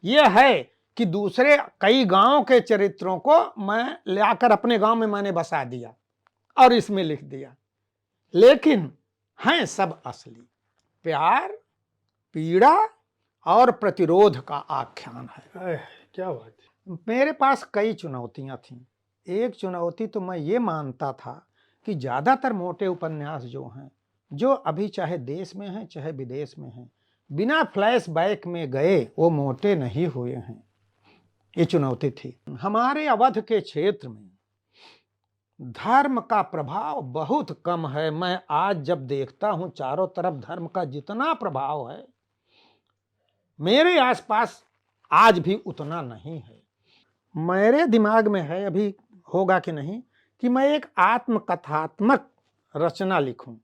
ये है कि दूसरे कई गांव के चरित्रों को मैं लाकर अपने गांव में मैंने बसा दिया और इसमें लिख दिया, लेकिन हैं सब असली। प्यार, पीड़ा और प्रतिरोध का आख्यान है। क्या बात है। मेरे पास कई चुनौतियां थीं। एक चुनौती तो मैं ये मानता था कि ज़्यादातर मोटे उपन्यास जो हैं, जो अभी चाहे देश में हैं चाहे विदेश में हैं, बिना फ्लैशबैक में गए वो मोटे नहीं हुए हैं। ये चुनौती थी। हमारे अवध के क्षेत्र में धर्म का प्रभाव बहुत कम है। मैं आज जब देखता हूं चारों तरफ धर्म का जितना प्रभाव है, मेरे आसपास आज भी उतना नहीं है। मेरे दिमाग में है, अभी होगा कि नहीं, कि मैं एक आत्मकथात्मक रचना लिखूं।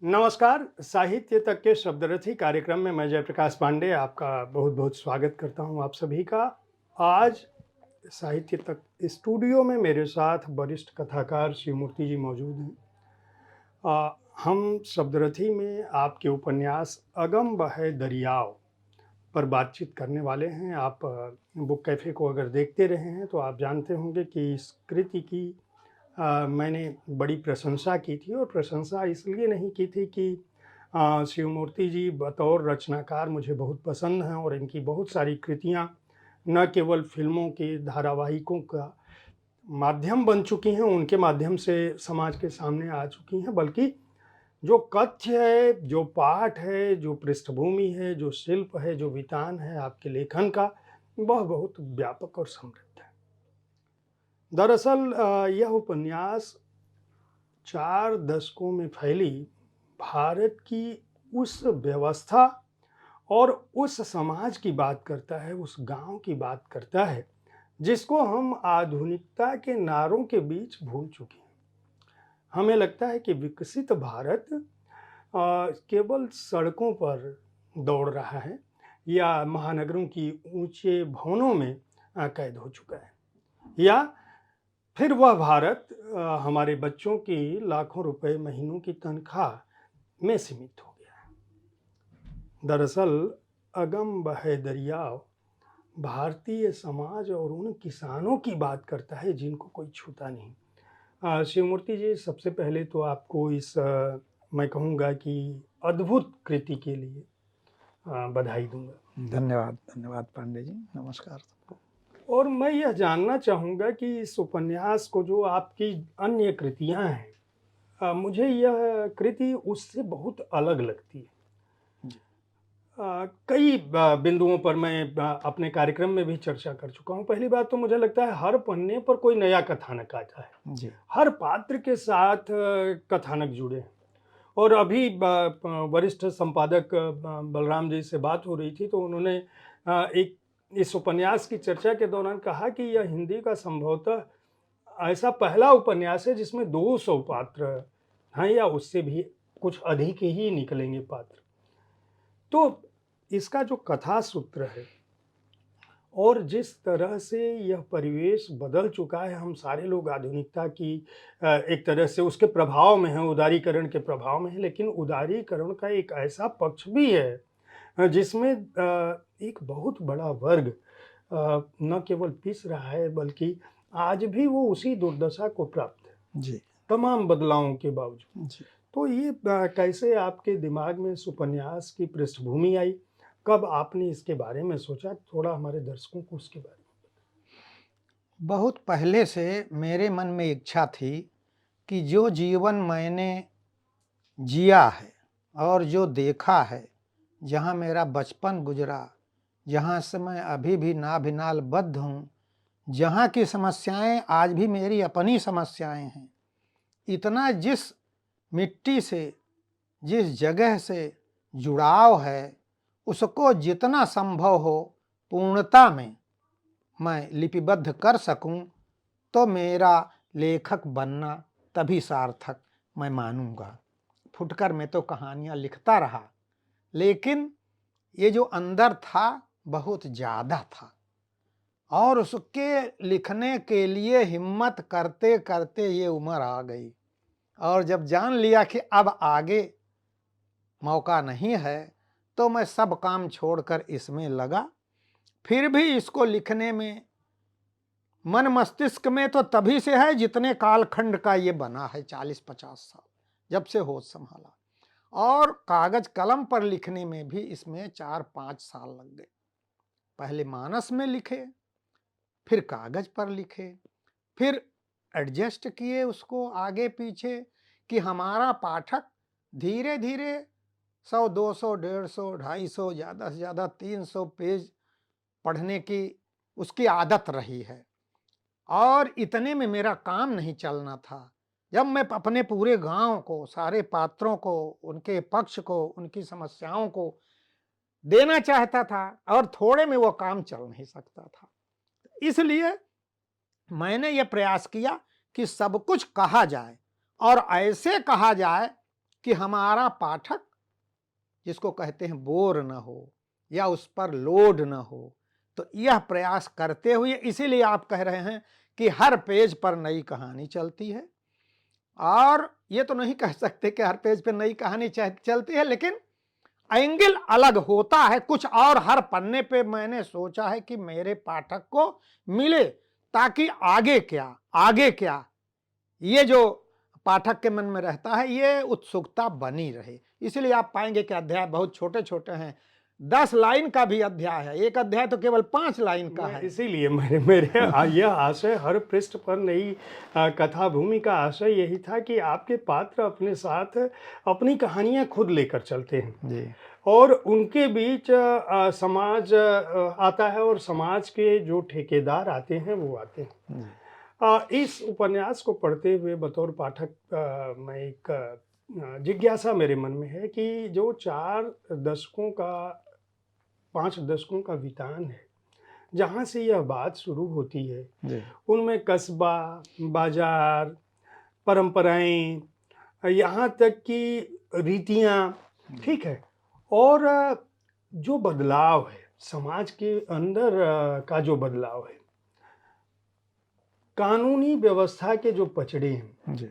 नमस्कार, साहित्य तक के शब्दरथी कार्यक्रम में मैं जयप्रकाश पांडे आपका बहुत बहुत स्वागत करता हूं आप सभी का। आज साहित्य तक स्टूडियो में मेरे साथ वरिष्ठ कथाकार शिवमूर्ति जी मौजूद हैं। हम शब्दरथी में आपके उपन्यास अगम बहे दरियाव पर बातचीत करने वाले हैं। आप बुक कैफ़े को अगर देखते रहे हैं तो आप जानते होंगे कि इस कृति की मैंने बड़ी प्रशंसा की थी, और प्रशंसा इसलिए नहीं की थी कि शिवमूर्ति जी बतौर रचनाकार मुझे बहुत पसंद हैं और इनकी बहुत सारी कृतियाँ न केवल फिल्मों के धारावाहिकों का माध्यम बन चुकी हैं, उनके माध्यम से समाज के सामने आ चुकी हैं, बल्कि जो कथ्य है, जो पाठ है, जो पृष्ठभूमि है, जो शिल्प है, जो वितान है आपके लेखन का, वह बहुत व्यापक और समृद्ध है। दरअसल यह उपन्यास 4 दशकों में फैली भारत की उस व्यवस्था और उस समाज की बात करता है, उस गांव की बात करता है जिसको हम आधुनिकता के नारों के बीच भूल चुके हैं। हमें लगता है कि विकसित भारत केवल सड़कों पर दौड़ रहा है या महानगरों की ऊंचे भवनों में कैद हो चुका है, या फिर वह भारत हमारे बच्चों की लाखों रुपए महीनों की तनख्वाह में सीमित हो गया है। दरअसल अगम बहे दरियाव भारतीय समाज और उन किसानों की बात करता है जिनको कोई छूता नहीं। शिवमूर्ति जी, सबसे पहले तो आपको इस मैं कहूँगा कि अद्भुत कृति के लिए बधाई दूंगा। धन्यवाद, धन्यवाद पांडे जी, नमस्कार सबको। और मैं यह जानना चाहूँगा कि इस उपन्यास को, जो आपकी अन्य कृतियाँ हैं, मुझे यह कृति उससे बहुत अलग लगती है। कई बिंदुओं पर मैं अपने कार्यक्रम में भी चर्चा कर चुका हूँ। पहली बात तो मुझे लगता है हर पन्ने पर कोई नया कथानक आता है जी। हर पात्र के साथ कथानक जुड़े हैं। और अभी वरिष्ठ संपादक बलराम जी से बात हो रही थी तो उन्होंने एक इस उपन्यास की चर्चा के दौरान कहा कि यह हिंदी का संभवतः ऐसा पहला उपन्यास है जिसमें 200 पात्र हैं, या उससे भी कुछ अधिक ही निकलेंगे पात्र। तो इसका जो कथा सूत्र है और जिस तरह से यह परिवेश बदल चुका है, हम सारे लोग आधुनिकता की एक तरह से उसके प्रभाव में हैं, उदारीकरण के प्रभाव में हैं, लेकिन उदारीकरण का एक ऐसा पक्ष भी है जिसमें एक बहुत बड़ा वर्ग न केवल पिस रहा है बल्कि आज भी वो उसी दुर्दशा को प्राप्त है जी। तमाम बदलावों के बावजूद। जी। तो ये कैसे आपके दिमाग में इस उपन्यास की पृष्ठभूमि आई, कब आपने इसके बारे में सोचा, थोड़ा हमारे दर्शकों को उसके बारे में। बहुत पहले से मेरे मन में इच्छा थी कि जो जीवन मैंने जिया है और जो देखा है, जहाँ मेरा बचपन गुजरा, जहाँ से मैं अभी भी नाभिनाल बद्ध हूँ, जहाँ की समस्याएं आज भी मेरी अपनी समस्याएं हैं, इतना जिस मिट्टी से, जिस जगह से जुड़ाव है, उसको जितना संभव हो पूर्णता में मैं लिपिबद्ध कर सकूं, तो मेरा लेखक बनना तभी सार्थक मैं मानूंगा। फुटकर में तो कहानियाँ लिखता रहा, लेकिन ये जो अंदर था बहुत ज़्यादा था, और उसके लिखने के लिए हिम्मत करते करते ये उम्र आ गई, और जब जान लिया कि अब आगे मौका नहीं है, तो मैं सब काम छोड़कर इसमें लगा। फिर भी इसको लिखने में मन मस्तिष्क में तो तभी से है जितने कालखंड का ये बना है, 40-50 साल, जब से होश संभाला। और कागज कलम पर लिखने में भी इसमें 4-5 साल लग गए। पहले मानस में लिखे, फिर कागज पर लिखे, फिर एडजस्ट किए उसको आगे पीछे कि हमारा पाठक धीरे धीरे 100, 200, 150, 250, ज़्यादा से ज़्यादा 300 पेज पढ़ने की उसकी आदत रही है। और इतने में मेरा काम नहीं चलना था। जब मैं अपने पूरे गांव को, सारे पात्रों को, उनके पक्ष को, उनकी समस्याओं को देना चाहता था और थोड़े में वो काम चल नहीं सकता था, इसलिए मैंने ये प्रयास किया कि सब कुछ कहा जाए और ऐसे कहा जाए कि हमारा पाठक, जिसको कहते हैं, बोर न हो या उस पर लोड न हो। तो यह प्रयास करते हुए, इसीलिए आप कह रहे हैं कि हर पेज पर नई कहानी चलती है। और ये तो नहीं कह सकते कि हर पेज पर नई कहानी चलती है, लेकिन एंगल अलग होता है कुछ और हर पन्ने पे मैंने सोचा है कि मेरे पाठक को मिले, ताकि आगे क्या ये जो पाठक के मन में रहता है, ये उत्सुकता बनी रहे। इसलिए आप पाएंगे कि अध्याय बहुत छोटे छोटे हैं, 10 लाइन का भी अध्याय है, एक अध्याय तो केवल 5 लाइन का है। इसीलिए मेरे यह आशय, हर पृष्ठ पर नई कथा भूमि का आशय यही था कि आपके पात्र अपने साथ अपनी कहानियां खुद लेकर चलते हैं जी। और उनके बीच समाज आता है और समाज के जो ठेकेदार आते हैं वो आते हैं। इस उपन्यास को पढ़ते हुए बतौर पाठक मैं एक जिज्ञासा मेरे मन में है कि जो 5 दशकों का वितान है, जहाँ से यह बात शुरू होती है, उनमें कस्बा, बाजार, परंपराएं, यहाँ तक कि रीतियाँ, ठीक है, और जो बदलाव है समाज के अंदर का, जो बदलाव है, कानूनी व्यवस्था के जो पचड़े हैं जी।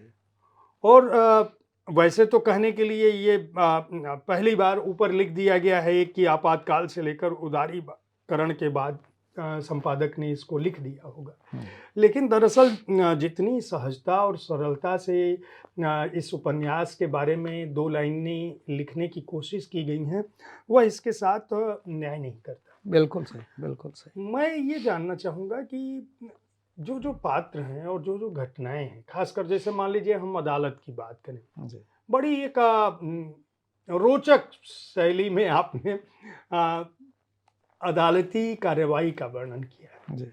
और वैसे तो कहने के लिए ये पहली बार ऊपर लिख दिया गया है कि आपातकाल से लेकर उदारीकरण के बाद संपादक ने इसको लिख दिया होगा, लेकिन दरअसल जितनी सहजता और सरलता से इस उपन्यास के बारे में 2 लाइनें लिखने की कोशिश की गई हैं, वह इसके साथ न्याय नहीं करता। बिल्कुल सही, बिल्कुल सही। मैं ये जानना चाहूँगा कि जो पात्र हैं और जो घटनाएं हैं, खासकर जैसे मान लीजिए हम अदालत की बात करें जी। बड़ी एक रोचक शैली में आपने अदालती कार्यवाही का वर्णन किया जी।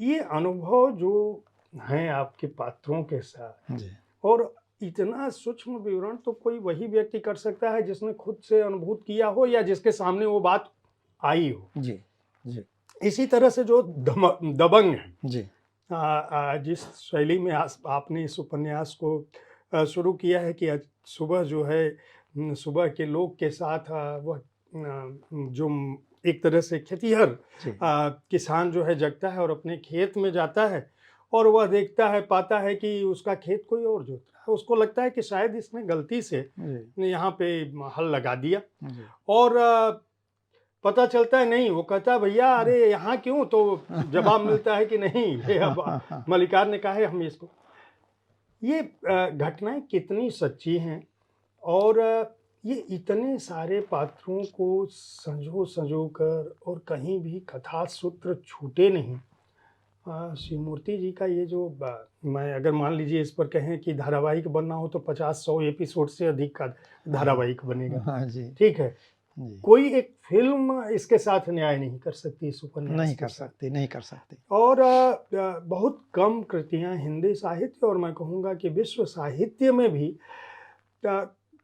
ये अनुभव जो हैं आपके पात्रों के साथ जी। और इतना सूक्ष्म विवरण तो कोई वही व्यक्ति कर सकता है जिसने खुद से अनुभूत किया हो या जिसके सामने वो बात आई हो जी जी। इसी तरह से जो दबंग है जी, जिस शैली में आपने इस उपन्यास को शुरू किया है कि सुबह जो है, सुबह के लोग के साथ वह जो एक तरह से खेतीहर किसान जो है जगता है और अपने खेत में जाता है और वह देखता है, पाता है कि उसका खेत कोई और जोत रहा है। उसको लगता है कि शायद इसने गलती से यहाँ पे हल लगा दिया और पता चलता है नहीं, वो कहता है भैया अरे यहाँ क्यों, तो जवाब मिलता है कि नहीं, ये अब मलिकार ने कहा है हम इसको। ये घटनाएं कितनी सच्ची हैं और ये इतने सारे पात्रों को संजो कर और कहीं भी कथा सूत्र छूटे नहीं। शिवमूर्ति जी का ये जो मैं अगर मान लीजिए इस पर कहें कि धारावाहिक बनना हो तो 50-100 एपिसोड से अधिक का धारावाहिक बनेगा। हाँ जी, ठीक है। कोई एक फिल्म इसके साथ न्याय नहीं कर सकती, इस उपन्यास नहीं कर सकती। और बहुत कम कृतियां हिंदी साहित्य और मैं कहूँगा कि विश्व साहित्य में भी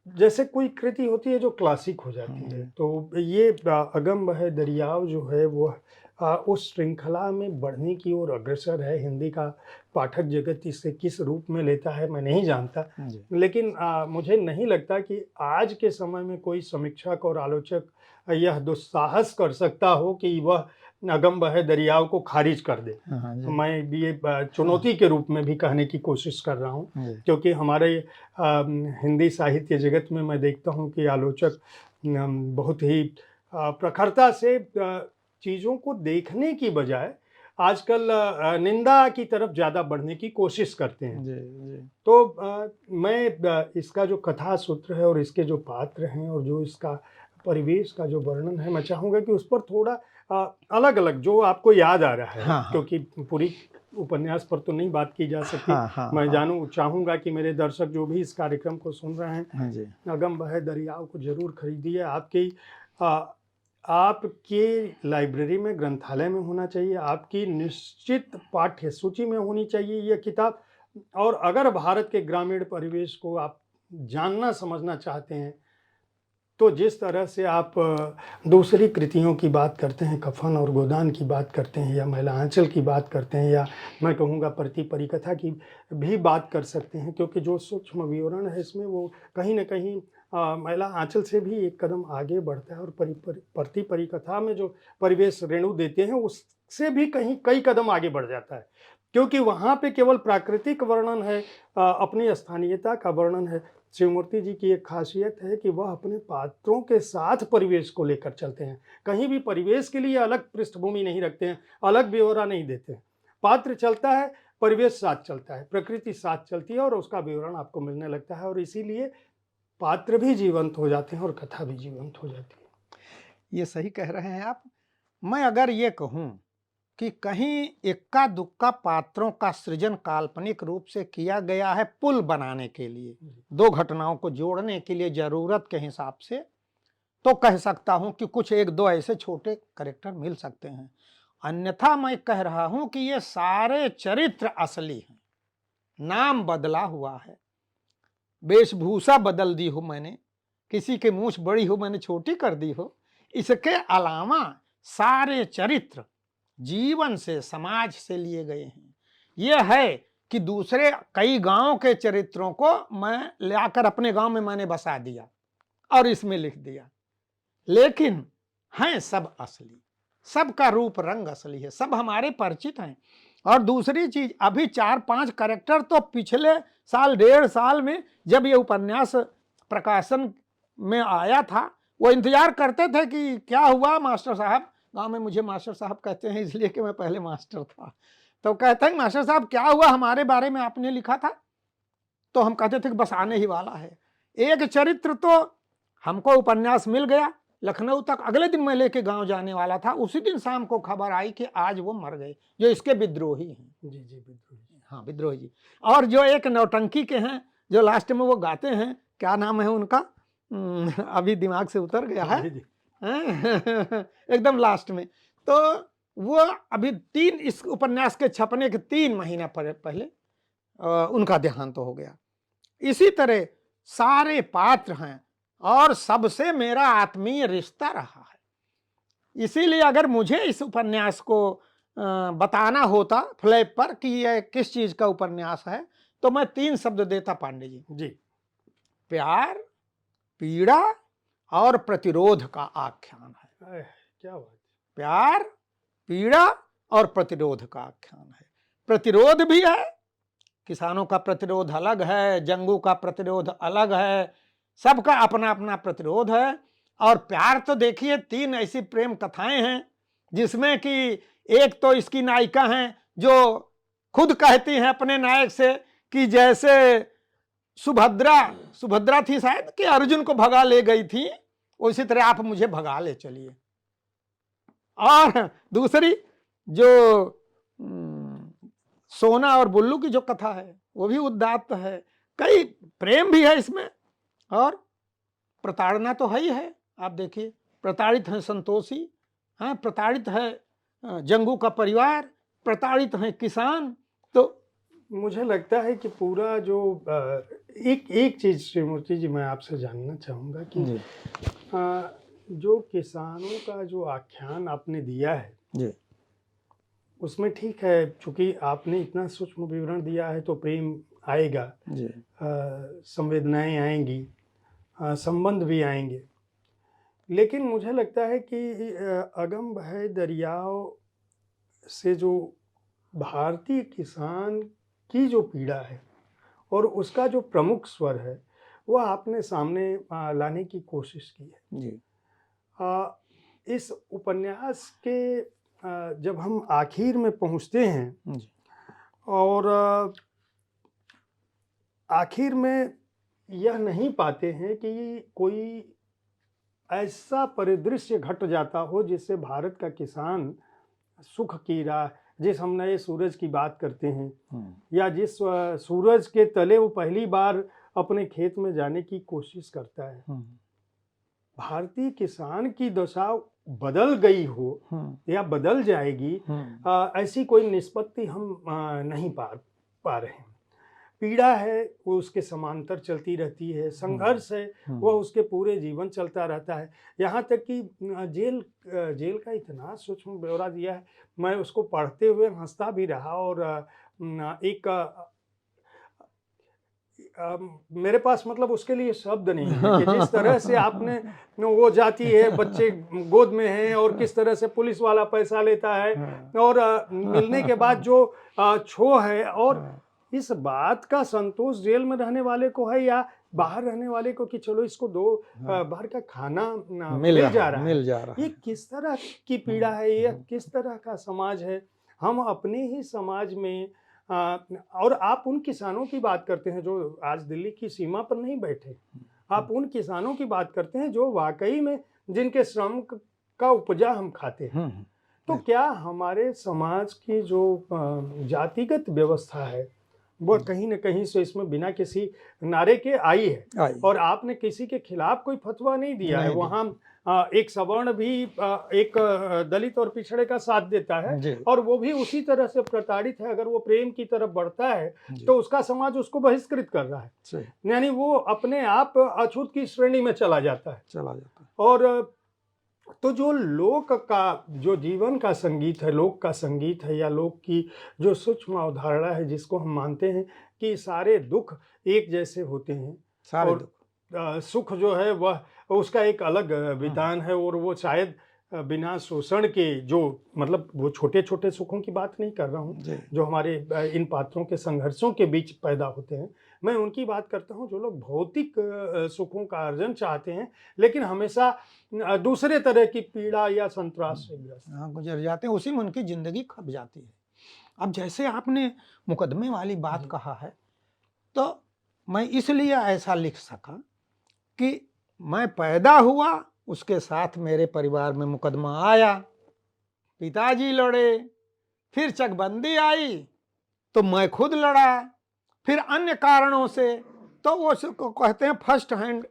जैसे कोई कृति होती है जो क्लासिक हो जाती है, तो ये अगम दरियाव जो है वो उस श्रृंखला में बढ़ने की ओर अग्रसर है। हिंदी का पाठक जगत इसे किस रूप में लेता है मैं नहीं जानता, लेकिन मुझे नहीं लगता कि आज के समय में कोई समीक्षक और आलोचक यह दुस्साहस कर सकता हो कि वह अगम बहे दरियाओं को खारिज कर दे। हाँ जी। मैं भी ये चुनौती के रूप में भी कहने की कोशिश कर रहा हूँ, जी। क्योंकि हमारे हिंदी साहित्य जगत में मैं देखता हूँ कि आलोचक बहुत ही प्रखरता से चीज़ों को देखने की बजाय आजकल निंदा की तरफ ज़्यादा बढ़ने की कोशिश करते हैं। जी जी। तो मैं इसका जो कथा सूत्र है और इसके जो पात्र हैं और जो इसका परिवेश का जो वर्णन है, मैं चाहूँगा कि उस पर थोड़ा अलग अलग जो आपको याद आ रहा है, हाँ, हाँ। क्योंकि पूरी उपन्यास पर तो नहीं बात की जा सकती। हाँ, हाँ, मैं हाँ। चाहूँगा कि मेरे दर्शक जो भी इस कार्यक्रम को सुन रहे हैं, हाँ जी। अगम बहे दरियाओं को जरूर खरीदिए। आपके लाइब्रेरी में, ग्रंथालय में होना चाहिए, आपकी निश्चित पाठ्य सूची में होनी चाहिए यह किताब। और अगर भारत के ग्रामीण परिवेश को आप जानना समझना चाहते हैं, तो जिस तरह से आप दूसरी कृतियों की बात करते हैं, कफन और गोदान की बात करते हैं, या महिला आंचल की बात करते हैं, या मैं कहूँगा प्रति परिकथा की भी बात कर सकते हैं, क्योंकि जो सूक्ष्म विवरण है इसमें वो कहीं ना कहीं महिला आंचल से भी एक कदम आगे बढ़ता है, और प्रति परिकथा में जो परिवेश रेणु देते हैं उससे भी कई कदम आगे बढ़ जाता है, क्योंकि वहाँ पे केवल प्राकृतिक वर्णन है, अपनी स्थानीयता का वर्णन है। शिवमूर्ति जी की एक खासियत है कि वह अपने पात्रों के साथ परिवेश को लेकर चलते हैं, कहीं भी परिवेश के लिए अलग पृष्ठभूमि नहीं रखते हैं, अलग ब्यौरा नहीं देते हैं। पात्र चलता है, परिवेश साथ चलता है, प्रकृति साथ चलती है, और उसका विवरण आपको मिलने लगता है, और इसीलिए पात्र भी जीवंत हो जाते हैं और कथा भी जीवंत हो जाती है। ये सही कह रहे हैं आप। मैं अगर ये कहूँ कि कहीं इक्का दुक्का पात्रों का सृजन काल्पनिक रूप से किया गया है पुल बनाने के लिए, दो घटनाओं को जोड़ने के लिए जरूरत के हिसाब से, तो कह सकता हूं कि कुछ एक दो ऐसे छोटे कैरेक्टर मिल सकते हैं। अन्यथा मैं कह रहा हूं कि ये सारे चरित्र असली हैं, नाम बदला हुआ है, वेशभूषा बदल दी हो मैंने, किसी की मूछ बड़ी हो मैंने छोटी कर दी हो। इसके अलावा सारे चरित्र जीवन से, समाज से लिए गए हैं। यह है कि दूसरे कई गांव के चरित्रों को मैं लाकर अपने गांव में मैंने बसा दिया और इसमें लिख दिया, लेकिन हैं सब असली, सबका रूप रंग असली है, सब हमारे परिचित हैं। और दूसरी चीज, अभी 4-5 कैरेक्टर तो पिछले साल, 1.5 साल में जब ये उपन्यास प्रकाशन में आया था, वो इंतजार करते थे कि क्या हुआ मास्टर साहब। गांव में मुझे मास्टर साहब कहते हैं इसलिए कि मैं पहले मास्टर था। तो कहते हैं मास्टर साहब क्या हुआ, हमारे बारे में आपने लिखा था। तो हम कहते थे कि बस आने ही वाला है। एक चरित्र तो हमको उपन्यास मिल गया, लखनऊ तक अगले दिन मैं लेके गांव जाने वाला था, उसी दिन शाम को खबर आई कि आज वो मर गए, जो इसके विद्रोही हैं। जी जी, विद्रोही। हाँ, विद्रोही जी। और जो एक नौटंकी के हैं, जो लास्ट में वो गाते हैं, क्या नाम है उनका, अभी दिमाग से उतर गया है। जी जी। एकदम लास्ट में। तो वो अभी इस उपन्यास के छपने के 3 महीना पहले उनका देहांत हो गया। इसी तरह सारे पात्र हैं और सबसे मेरा आत्मीय रिश्ता रहा है। इसीलिए अगर मुझे इस उपन्यास को बताना होता फ्लैप पर कि यह किस चीज का उपन्यास है, तो मैं 3 शब्द देता पांडे जी। जी। प्यार, पीड़ा और प्रतिरोध का आख्यान है। क्या बात। प्यार, पीड़ा और प्रतिरोध का आख्यान है। प्रतिरोध भी है, किसानों का प्रतिरोध अलग है, जंगू का प्रतिरोध अलग है, सबका अपना अपना प्रतिरोध है। और प्यार तो देखिए 3 ऐसी प्रेम कथाएं हैं जिसमें कि एक तो इसकी नायिका हैं जो खुद कहती हैं अपने नायक से कि जैसे सुभद्रा थी शायद, कि अर्जुन को भगा ले गई थी, उसी तरह आप मुझे भगा ले चलिए। और दूसरी जो सोना और बुल्लू की जो कथा है वो भी उदात्त है, कई प्रेम भी है इसमें, और प्रताड़ना तो है ही है। आप देखिए, प्रताड़ित है संतोषी, हाँ, प्रताड़ित है जंगू का परिवार, प्रताड़ित है किसान। तो मुझे लगता है कि पूरा जो एक चीज श्रीमूर्ति जी मैं आपसे जानना चाहूँगा कि जो किसानों का जो आख्यान आपने दिया है जी, उसमें ठीक है, चूंकि आपने इतना सूक्ष्म विवरण दिया है तो प्रेम आएगा जी, संवेदनाएं आएंगी, संबंध भी आएंगे, लेकिन मुझे लगता है कि अगम बहे दरियाओं से जो भारतीय किसान की जो पीड़ा है और उसका जो प्रमुख स्वर है, वह आपने सामने लाने की कोशिश की है। जी। अ, इस उपन्यास के जब हम आखिर में पहुँचते हैं जी। और आखिर में यह नहीं पाते हैं कि कोई ऐसा परिदृश्य घट जाता हो जिससे भारत का किसान सुख की राह, जिस हम नए सूरज की बात करते हैं, या जिस सूरज के तले वो पहली बार अपने खेत में जाने की कोशिश करता है, भारतीय किसान की दशा बदल गई हो या बदल जाएगी, ऐसी कोई निष्पत्ति हम नहीं पा रहे हैं। पीड़ा है वो उसके समांतर चलती रहती है, संघर्ष है वह उसके पूरे जीवन चलता रहता है। यहाँ तक कि जेल का इतना सूक्ष्म ब्यौरा दिया है, मैं उसको पढ़ते हुए हंसता भी रहा और एक मेरे पास मतलब उसके लिए शब्द नहीं है कि जिस तरह से आपने वो जाती है, बच्चे गोद में हैं और किस तरह से पुलिस वाला पैसा लेता है और मिलने के बाद जो छो है, और इस बात का संतोष जेल में रहने वाले को है या बाहर रहने वाले को कि चलो इसको दो बाहर का खाना मिल जा रहा है। ये किस तरह की पीड़ा है, ये किस तरह का समाज है। हम अपने ही समाज में और आप उन किसानों की बात करते हैं जो आज दिल्ली की सीमा पर नहीं बैठे, आप उन किसानों की बात करते हैं जो वाकई में जिनके श्रम का उपजा हम खाते हैं। तो क्या हमारे समाज की जो जातिगत व्यवस्था है वो कहीं न कहीं से इसमें बिना किसी नारे के आई है, और आपने किसी के खिलाफ कोई फतवा नहीं दिया है। वहाँ एक सवर्ण भी एक दलित और पिछड़े का साथ देता है और वो भी उसी तरह से प्रताड़ित है। अगर वो प्रेम की तरफ बढ़ता है तो उसका समाज उसको बहिष्कृत कर रहा है, यानी वो अपने आप अछूत की श्रेणी में चला जाता है। और तो जो लोक का जो जीवन का संगीत है, लोक का संगीत है, या लोक की जो सूक्ष्म अवधारणा है जिसको हम मानते हैं कि सारे दुख एक जैसे होते हैं, और सुख जो है वह उसका एक अलग विधान है, और वो शायद बिना शोषण के, जो मतलब वो छोटे छोटे सुखों की बात नहीं कर रहा हूँ जो हमारे इन पात्रों के संघर्षों के बीच पैदा होते हैं, मैं उनकी बात करता हूँ जो लोग भौतिक सुखों का अर्जन चाहते हैं लेकिन हमेशा दूसरे तरह की पीड़ा या संतरास से ग्रस्त गुजर जाते हैं, उसी में उनकी जिंदगी खप जाती है। अब जैसे आपने मुकदमे वाली बात कहा है, तो मैं इसलिए ऐसा लिख सका कि मैं पैदा हुआ, उसके साथ मेरे परिवार में मुकदमा आया, पिताजी लड़े, फिर चकबंदी आई तो मैं खुद लड़ा, फिर अन्य कारणों से, तो वो कहते हैं फर्स्ट हैंड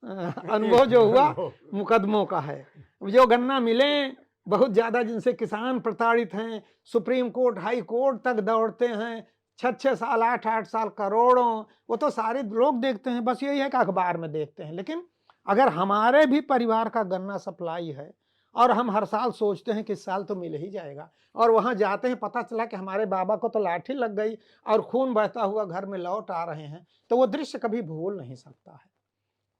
अनुभव जो हुआ मुकदमों का है। जो गन्ना मिले बहुत ज्यादा, जिनसे किसान प्रताड़ित हैं, सुप्रीम कोर्ट हाई कोर्ट तक दौड़ते हैं, 6-6 साल 8-8 साल करोड़ों, वो तो सारे लोग देखते हैं, बस यही है कि अखबार में देखते हैं। लेकिन अगर हमारे भी परिवार का गन्ना सप्लाई है और हम हर साल सोचते हैं कि इस साल तो मिल ही जाएगा, और वहां जाते हैं पता चला कि हमारे बाबा को तो लाठी लग गई और खून बहता हुआ घर में लौट आ रहे हैं, तो वो दृश्य कभी भूल नहीं सकता है।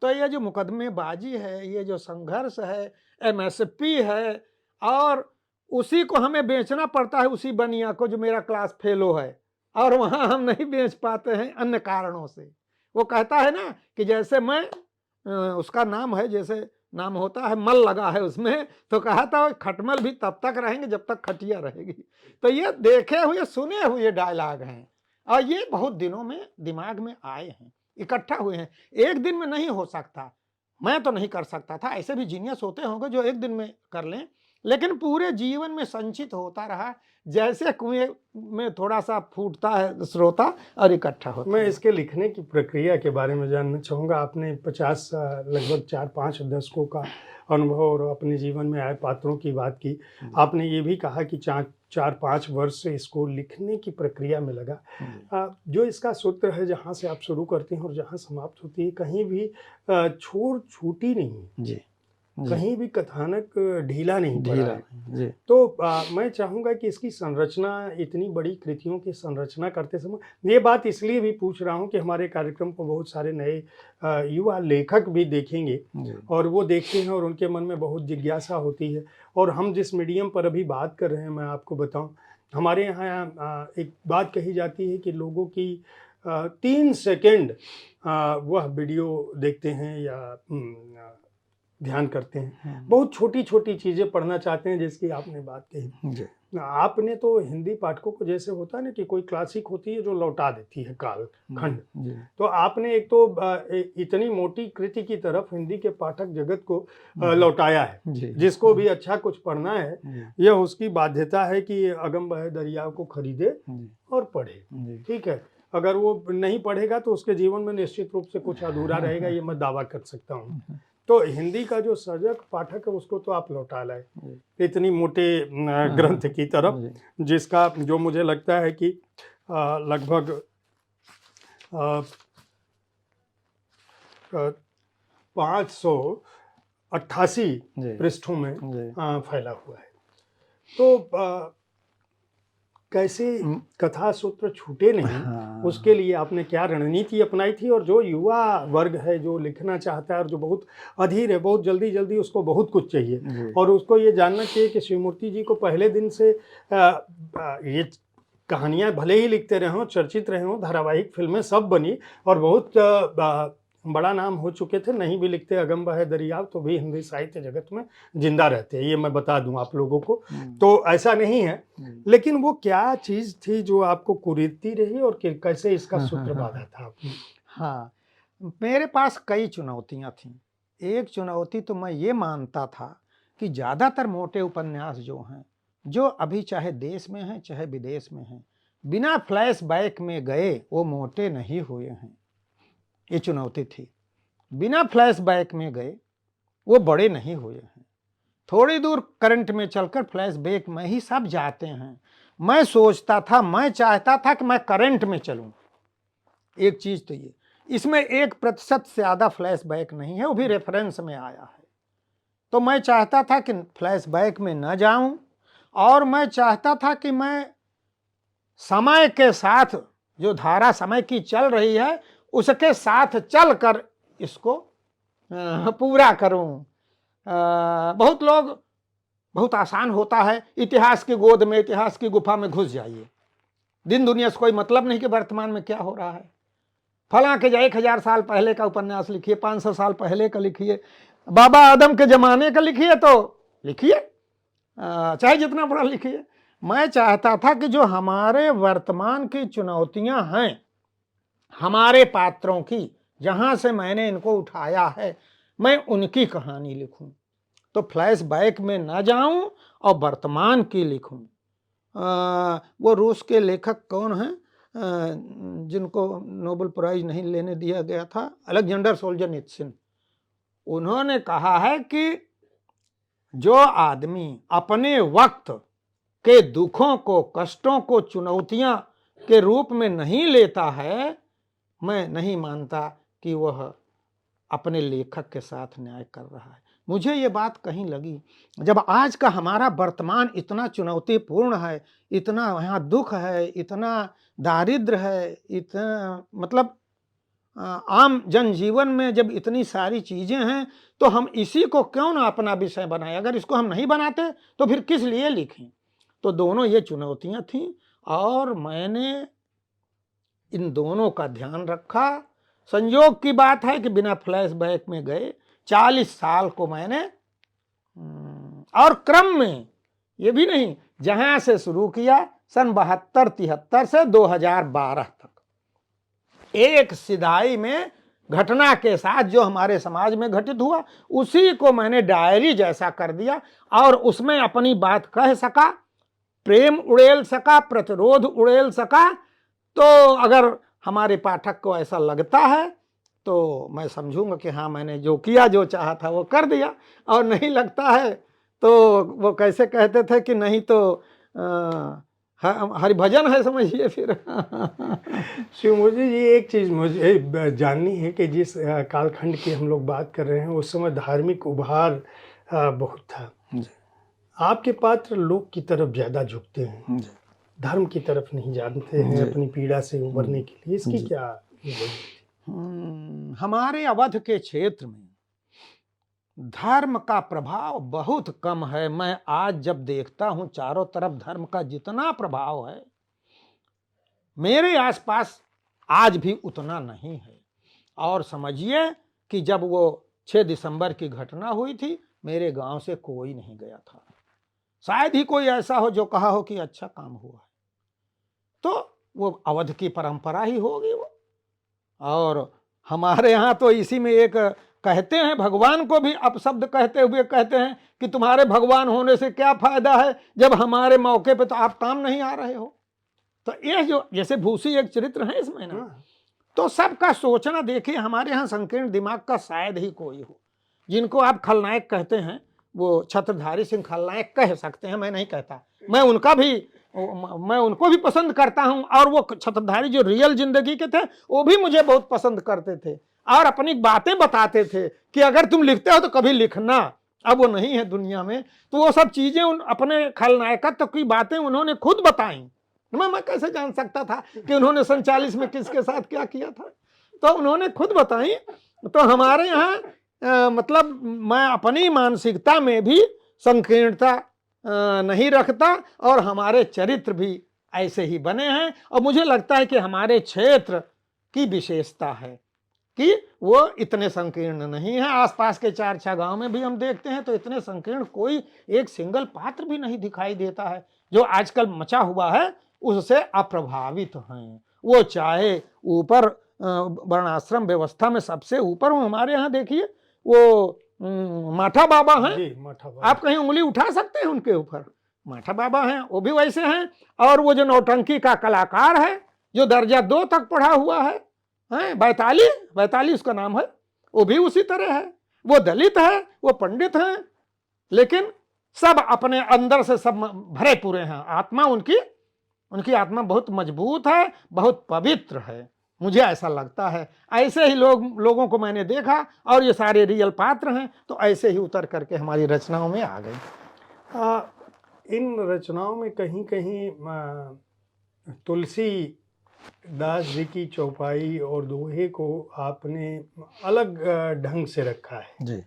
तो ये जो मुकदमेबाजी है, ये जो संघर्ष है, एमएसपी है, और उसी को हमें बेचना पड़ता है, उसी बनिया को जो मेरा क्लास फेलो है, और वहां हम नहीं बेच पाते हैं अन्य कारणों से। वो कहता है ना कि जैसे मैं उसका नाम है, जैसे नाम होता है मल लगा है उसमें, तो कहा था खटमल भी तब तक रहेंगे जब तक खटिया रहेगी। तो ये देखे हुए सुने हुए डायलॉग हैं, और ये बहुत दिनों में दिमाग में आए हैं, इकट्ठा हुए हैं। एक दिन में नहीं हो सकता, मैं तो नहीं कर सकता था, ऐसे भी जीनियस होते होंगे जो एक दिन में कर लें, लेकिन पूरे जीवन में संचित होता रहा, जैसे कुएं में थोड़ा सा फूटता है स्रोता और इकट्ठा होता है। मैं इसके लिखने की प्रक्रिया के बारे में जानना चाहूँगा। आपने 50 लगभग 4-5 दशकों का अनुभव और अपने जीवन में आए पात्रों की बात की। आपने ये भी कहा कि 4-5 वर्ष से इसको लिखने की प्रक्रिया में लगा। जो इसका सूत्र है, जहाँ से आप शुरू करते हैं और जहाँ समाप्त होती है, कहीं भी छोड़ छूटी नहीं जी। जी। कहीं भी कथानक ढीला नहीं पड़ा ढीला है। जी। तो मैं चाहूँगा कि इसकी संरचना, इतनी बड़ी कृतियों की संरचना करते समय, ये बात इसलिए भी पूछ रहा हूँ कि हमारे कार्यक्रम को बहुत सारे नए युवा लेखक भी देखेंगे जी। और वो देखते हैं और उनके मन में बहुत जिज्ञासा होती है। और हम जिस मीडियम पर अभी बात कर रहे हैं, मैं आपको बताऊँ, हमारे यहाँ एक बात कही जाती है कि लोगों की 3 सेकंड वह वीडियो देखते हैं या ध्यान करते हैं। बहुत छोटी-छोटी चीज़ें पढ़ना चाहते हैं, जिसकी आपने बात कही। जी। आपने तो हिंदी पाठकों को, जैसे होता है ना कि कोई क्लासिक होती है जो लौटा देती है काल खंड, जी। तो आपने एक तो इतनी मोटी कृति की तरफ हिंदी के पाठक जगत को लौटाया है। जी। जिसको भी अच्छा कुछ पढ़ना है, जी। यह उसकी बाध्यता है कि अगम बहे दरिया को खरीदे जी। और पढ़े। जी। ठीक है, अगर वो नहीं पढ़ेगा तो उसके जीवन में निश्चित रूप से कुछ अधूरा रहेगा, ये मैं दावा कर सकता हूँ। तो हिंदी का जो सर्जक पाठक है, उसको तो आप लौटा लाए इतनी मोटे ग्रंथ की तरफ, जिसका जो मुझे लगता है कि लगभग 588 पृष्ठों में फैला हुआ है। तो कैसे कथा सूत्र छूटे नहीं, उसके लिए आपने क्या रणनीति अपनाई थी? और जो युवा वर्ग है, जो लिखना चाहता है और जो बहुत अधीर है, बहुत जल्दी जल्दी उसको बहुत कुछ चाहिए और उसको ये जानना चाहिए कि शिवमूर्ति जी को पहले दिन से ये कहानियाँ भले ही लिखते रहे हों, चर्चित रहे हों, धारावाहिक फिल्में सब बनी और बहुत बड़ा नाम हो चुके थे, नहीं भी लिखते अगम बहे दरियाव तो भी हिंदी साहित्य जगत में जिंदा रहते हैं, ये मैं बता दूं आप लोगों को। तो ऐसा नहीं है, लेकिन वो क्या चीज़ थी जो आपको कुरीदती रही और कैसे इसका सूत्र बांधा था आपने? हाँ, मेरे पास कई चुनौतियां थीं। एक चुनौती तो मैं ये मानता था कि ज़्यादातर मोटे उपन्यास जो हैं, जो अभी चाहे देश में हैं चाहे विदेश में हैं, बिना फ्लैशबैक में गए वो मोटे नहीं हुए हैं। ये चुनौती थी। बिना फ्लैशबैक में गए वो बड़े नहीं हुए हैं। थोड़ी दूर करंट में चलकर फ्लैशबैक में ही सब जाते हैं। मैं सोचता था, मैं चाहता था कि मैं करंट में चलूं। एक चीज तो ये, इसमें 1% से ज्यादा फ्लैशबैक नहीं है, वो भी रेफरेंस में आया है। तो मैं चाहता था कि फ्लैशबैक में न जाऊं और मैं चाहता था कि मैं समय के साथ, जो धारा समय की चल रही है उसके साथ चलकर इसको पूरा करूं। बहुत लोग, बहुत आसान होता है, इतिहास की गोद में, इतिहास की गुफा में घुस जाइए, दिन दुनिया से कोई मतलब नहीं कि वर्तमान में क्या हो रहा है। फला के 1000 साल पहले का उपन्यास लिखिए, 500 साल पहले का लिखिए, बाबा आदम के जमाने का लिखिए तो लिखिए, चाहे जितना बड़ा लिखिए। मैं चाहता था कि जो हमारे वर्तमान की चुनौतियां हैं, हमारे पात्रों की, जहां से मैंने इनको उठाया है, मैं उनकी कहानी लिखूं। तो फ्लैशबैक में ना जाऊं और वर्तमान की लिखूं। वो रूस के लेखक कौन हैं जिनको नोबेल प्राइज नहीं लेने दिया गया था, अलेक्जेंडर सोल्जनित्सिन। उन्होंने कहा है कि जो आदमी अपने वक्त के दुखों को, कष्टों को चुनौतियां के रूप में नहीं लेता है, मैं नहीं मानता कि वह अपने लेखक के साथ न्याय कर रहा है। मुझे ये बात कहीं लगी, जब आज का हमारा वर्तमान इतना चुनौतीपूर्ण है, इतना यहाँ दुख है, इतना दारिद्र है, इतना मतलब आम जनजीवन में जब इतनी सारी चीजें हैं, तो हम इसी को क्यों ना अपना विषय बनाएं। अगर इसको हम नहीं बनाते तो फिर किस लिए लिखें। तो दोनों ये चुनौतियां थीं और मैंने इन दोनों का ध्यान रखा। संयोग की बात है कि बिना फ्लैशबैक में गए 40 साल को मैंने, और क्रम में ये भी नहीं, जहां से शुरू किया सन 72-73 से 2012 तक, एक सिधाई में घटना के साथ जो हमारे समाज में घटित हुआ उसी को मैंने डायरी जैसा कर दिया और उसमें अपनी बात कह सका, प्रेम उड़ेल सका, प्रतिरोध उड़ेल सका। तो अगर हमारे पाठक को ऐसा लगता है तो मैं समझूंगा कि हाँ, मैंने जो किया, जो चाहा था वो कर दिया। और नहीं लगता है तो वो कैसे कहते थे कि नहीं तो हरिभजन है समझिए फिर। शिवमूर्ति जी, एक चीज़ मुझे जाननी है कि जिस कालखंड की हम लोग बात कर रहे हैं उस समय धार्मिक उभार बहुत था। जी आपके पात्र लोक की तरफ ज़्यादा झुकते हैं, जी धर्म की तरफ नहीं जानते हैं जी। अपनी पीड़ा से उबरने के लिए, इसकी जी। क्या वजह थी? हमारे अवध के क्षेत्र में धर्म का प्रभाव बहुत कम है। मैं आज जब देखता हूं चारों तरफ धर्म का जितना प्रभाव है, मेरे आसपास आज भी उतना नहीं है। और समझिए कि जब वो 6 दिसंबर की घटना हुई थी, मेरे गांव से कोई नहीं गया था। शायद ही कोई ऐसा हो जो कहा हो कि अच्छा काम हुआ है। तो वो अवध की परंपरा ही होगी वो। और हमारे यहाँ तो इसी में एक कहते हैं, भगवान को भी अपशब्द कहते हुए कहते हैं कि तुम्हारे भगवान होने से क्या फायदा है जब हमारे मौके पे तो आप काम नहीं आ रहे हो। तो ये जो जैसे भूसी एक चरित्र है इसमें ना, तो सबका सोचना देखिए, हमारे यहाँ संकीर्ण दिमाग का शायद ही कोई हो। जिनको आप खलनायक कहते हैं, वो छत्रधारी सिंह खलनायक कह सकते हैं, मैं नहीं कहता। मैं उनको भी पसंद करता हूं। और वो छत्रधारी जो रियल जिंदगी के थे वो भी मुझे बहुत पसंद करते थे और अपनी बातें बताते थे कि अगर तुम लिखते हो तो कभी लिखना। अब वो नहीं है दुनिया में, तो वो सब चीजें अपने खलनायकत्व की बातें उन्होंने खुद बताई। मैं कैसे जान सकता था कि उन्होंने 47 में किसके साथ क्या किया था? तो उन्होंने खुद बताई। तो हमारे यहाँ मतलब मैं अपनी मानसिकता में भी संकीर्णता नहीं रखता और हमारे चरित्र भी ऐसे ही बने हैं। और मुझे लगता है कि हमारे क्षेत्र की विशेषता है कि वो इतने संकीर्ण नहीं है। आसपास के 4-6 गांव में भी हम देखते हैं तो इतने संकीर्ण कोई एक सिंगल पात्र भी नहीं दिखाई देता है। जो आजकल मचा हुआ है उससे अप्रभावित हैं। वो चाहे ऊपर वर्णाश्रम व्यवस्था में सबसे ऊपर हो, हमारे यहाँ देखिए वो माठा बाबा हैं। जी, माठा बाबा। आप कहीं उंगली उठा सकते हैं उनके ऊपर? माठा बाबा हैं, वो भी वैसे हैं। और वो जो नौटंकी का कलाकार है जो दर्जा 2 तक पढ़ा हुआ है, बैताली उसका नाम है, वो भी उसी तरह है। वो दलित है, वो पंडित है, लेकिन सब अपने अंदर से सब भरे पूरे हैं। आत्मा उनकी आत्मा बहुत मजबूत है, बहुत पवित्र है, मुझे ऐसा लगता है। ऐसे ही लोगों को मैंने देखा और ये सारे रियल पात्र हैं, तो ऐसे ही उतर करके हमारी रचनाओं में आ गए। इन रचनाओं में कहीं कहीं तुलसी दास जी की चौपाई और दोहे को आपने अलग ढंग से रखा है जी।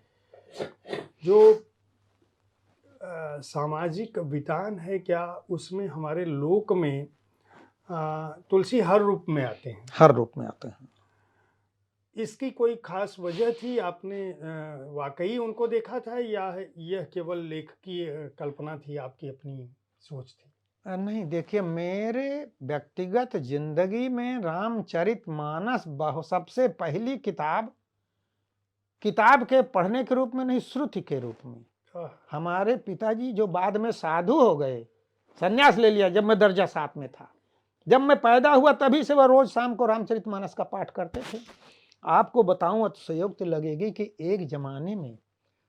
जो सामाजिक वितान है, क्या उसमें हमारे लोक में तुलसी हर रूप में आते हैं? हर रूप में आते हैं। इसकी कोई खास वजह थी? आपने वाकई उनको देखा था या यह केवल लेखकीय कल्पना थी, आपकी अपनी सोच थी? नहीं, देखिए, मेरे व्यक्तिगत जिंदगी में रामचरितमानस सबसे पहली किताब के पढ़ने के रूप में नहीं, श्रुति के रूप में। हमारे पिताजी जो बाद में साधु हो गए, संन्यास ले लिया जब मैं दर्जा 7 में था, जब मैं पैदा हुआ तभी से वह रोज शाम को रामचरितमानस का पाठ करते थे। आपको बताऊं, अतिशयोक्ति लगेगी कि एक जमाने में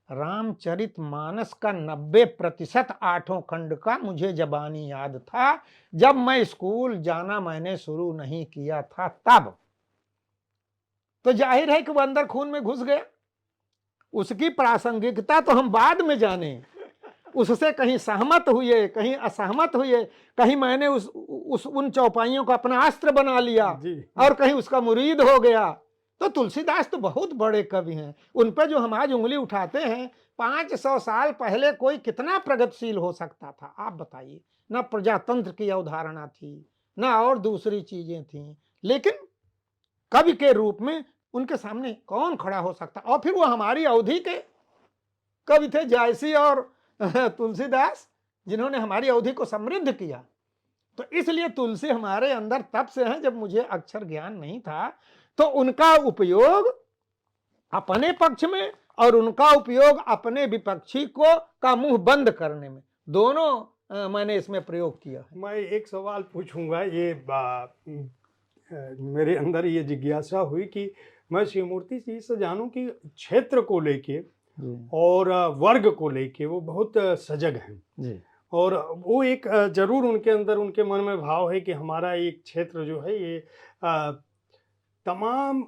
रामचरितमानस का 90% 8 खंड का मुझे जबानी याद था। जब मैं स्कूल जाना मैंने शुरू नहीं किया था तब तो जाहिर है कि वो अंदर खून में घुस गया। उसकी प्रासंगिकता तो हम बाद में जाने, उससे कहीं सहमत हुए, कहीं असहमत हुए, कहीं मैंने उन चौपाइयों को अपना अस्त्र बना लिया और कहीं उसका मुरीद हो गया। तो तुलसीदास तो बहुत बड़े कवि हैं, उन पर जो हम आज उंगली उठाते हैं, 500 साल पहले कोई कितना प्रगतिशील हो सकता था आप बताइए। ना प्रजातंत्र की अवधारणा थी, ना और दूसरी चीजें थी, लेकिन कवि के रूप में उनके सामने कौन खड़ा हो सकता? और फिर वो हमारी अवधि के कवि थे, जायसी और तुलसीदास, जिन्होंने हमारी अवधि को समृद्ध किया। तो इसलिए तुलसी हमारे अंदर तब से है जब मुझे अक्षर ज्ञान नहीं था। तो उनका उपयोग अपने पक्ष में और उनका उपयोग अपने विपक्षी को का मुंह बंद करने में, दोनों मैंने इसमें प्रयोग किया है। मैं एक सवाल पूछूंगा, ये मेरे अंदर ये जिज्ञासा हुई कि मैं शिवमूर्ति जी से जानूं कि क्षेत्र को लेके और वर्ग को लेके वो बहुत सजग हैं जी। और वो एक जरूर उनके अंदर, उनके मन में भाव है कि हमारा एक क्षेत्र जो है ये तमाम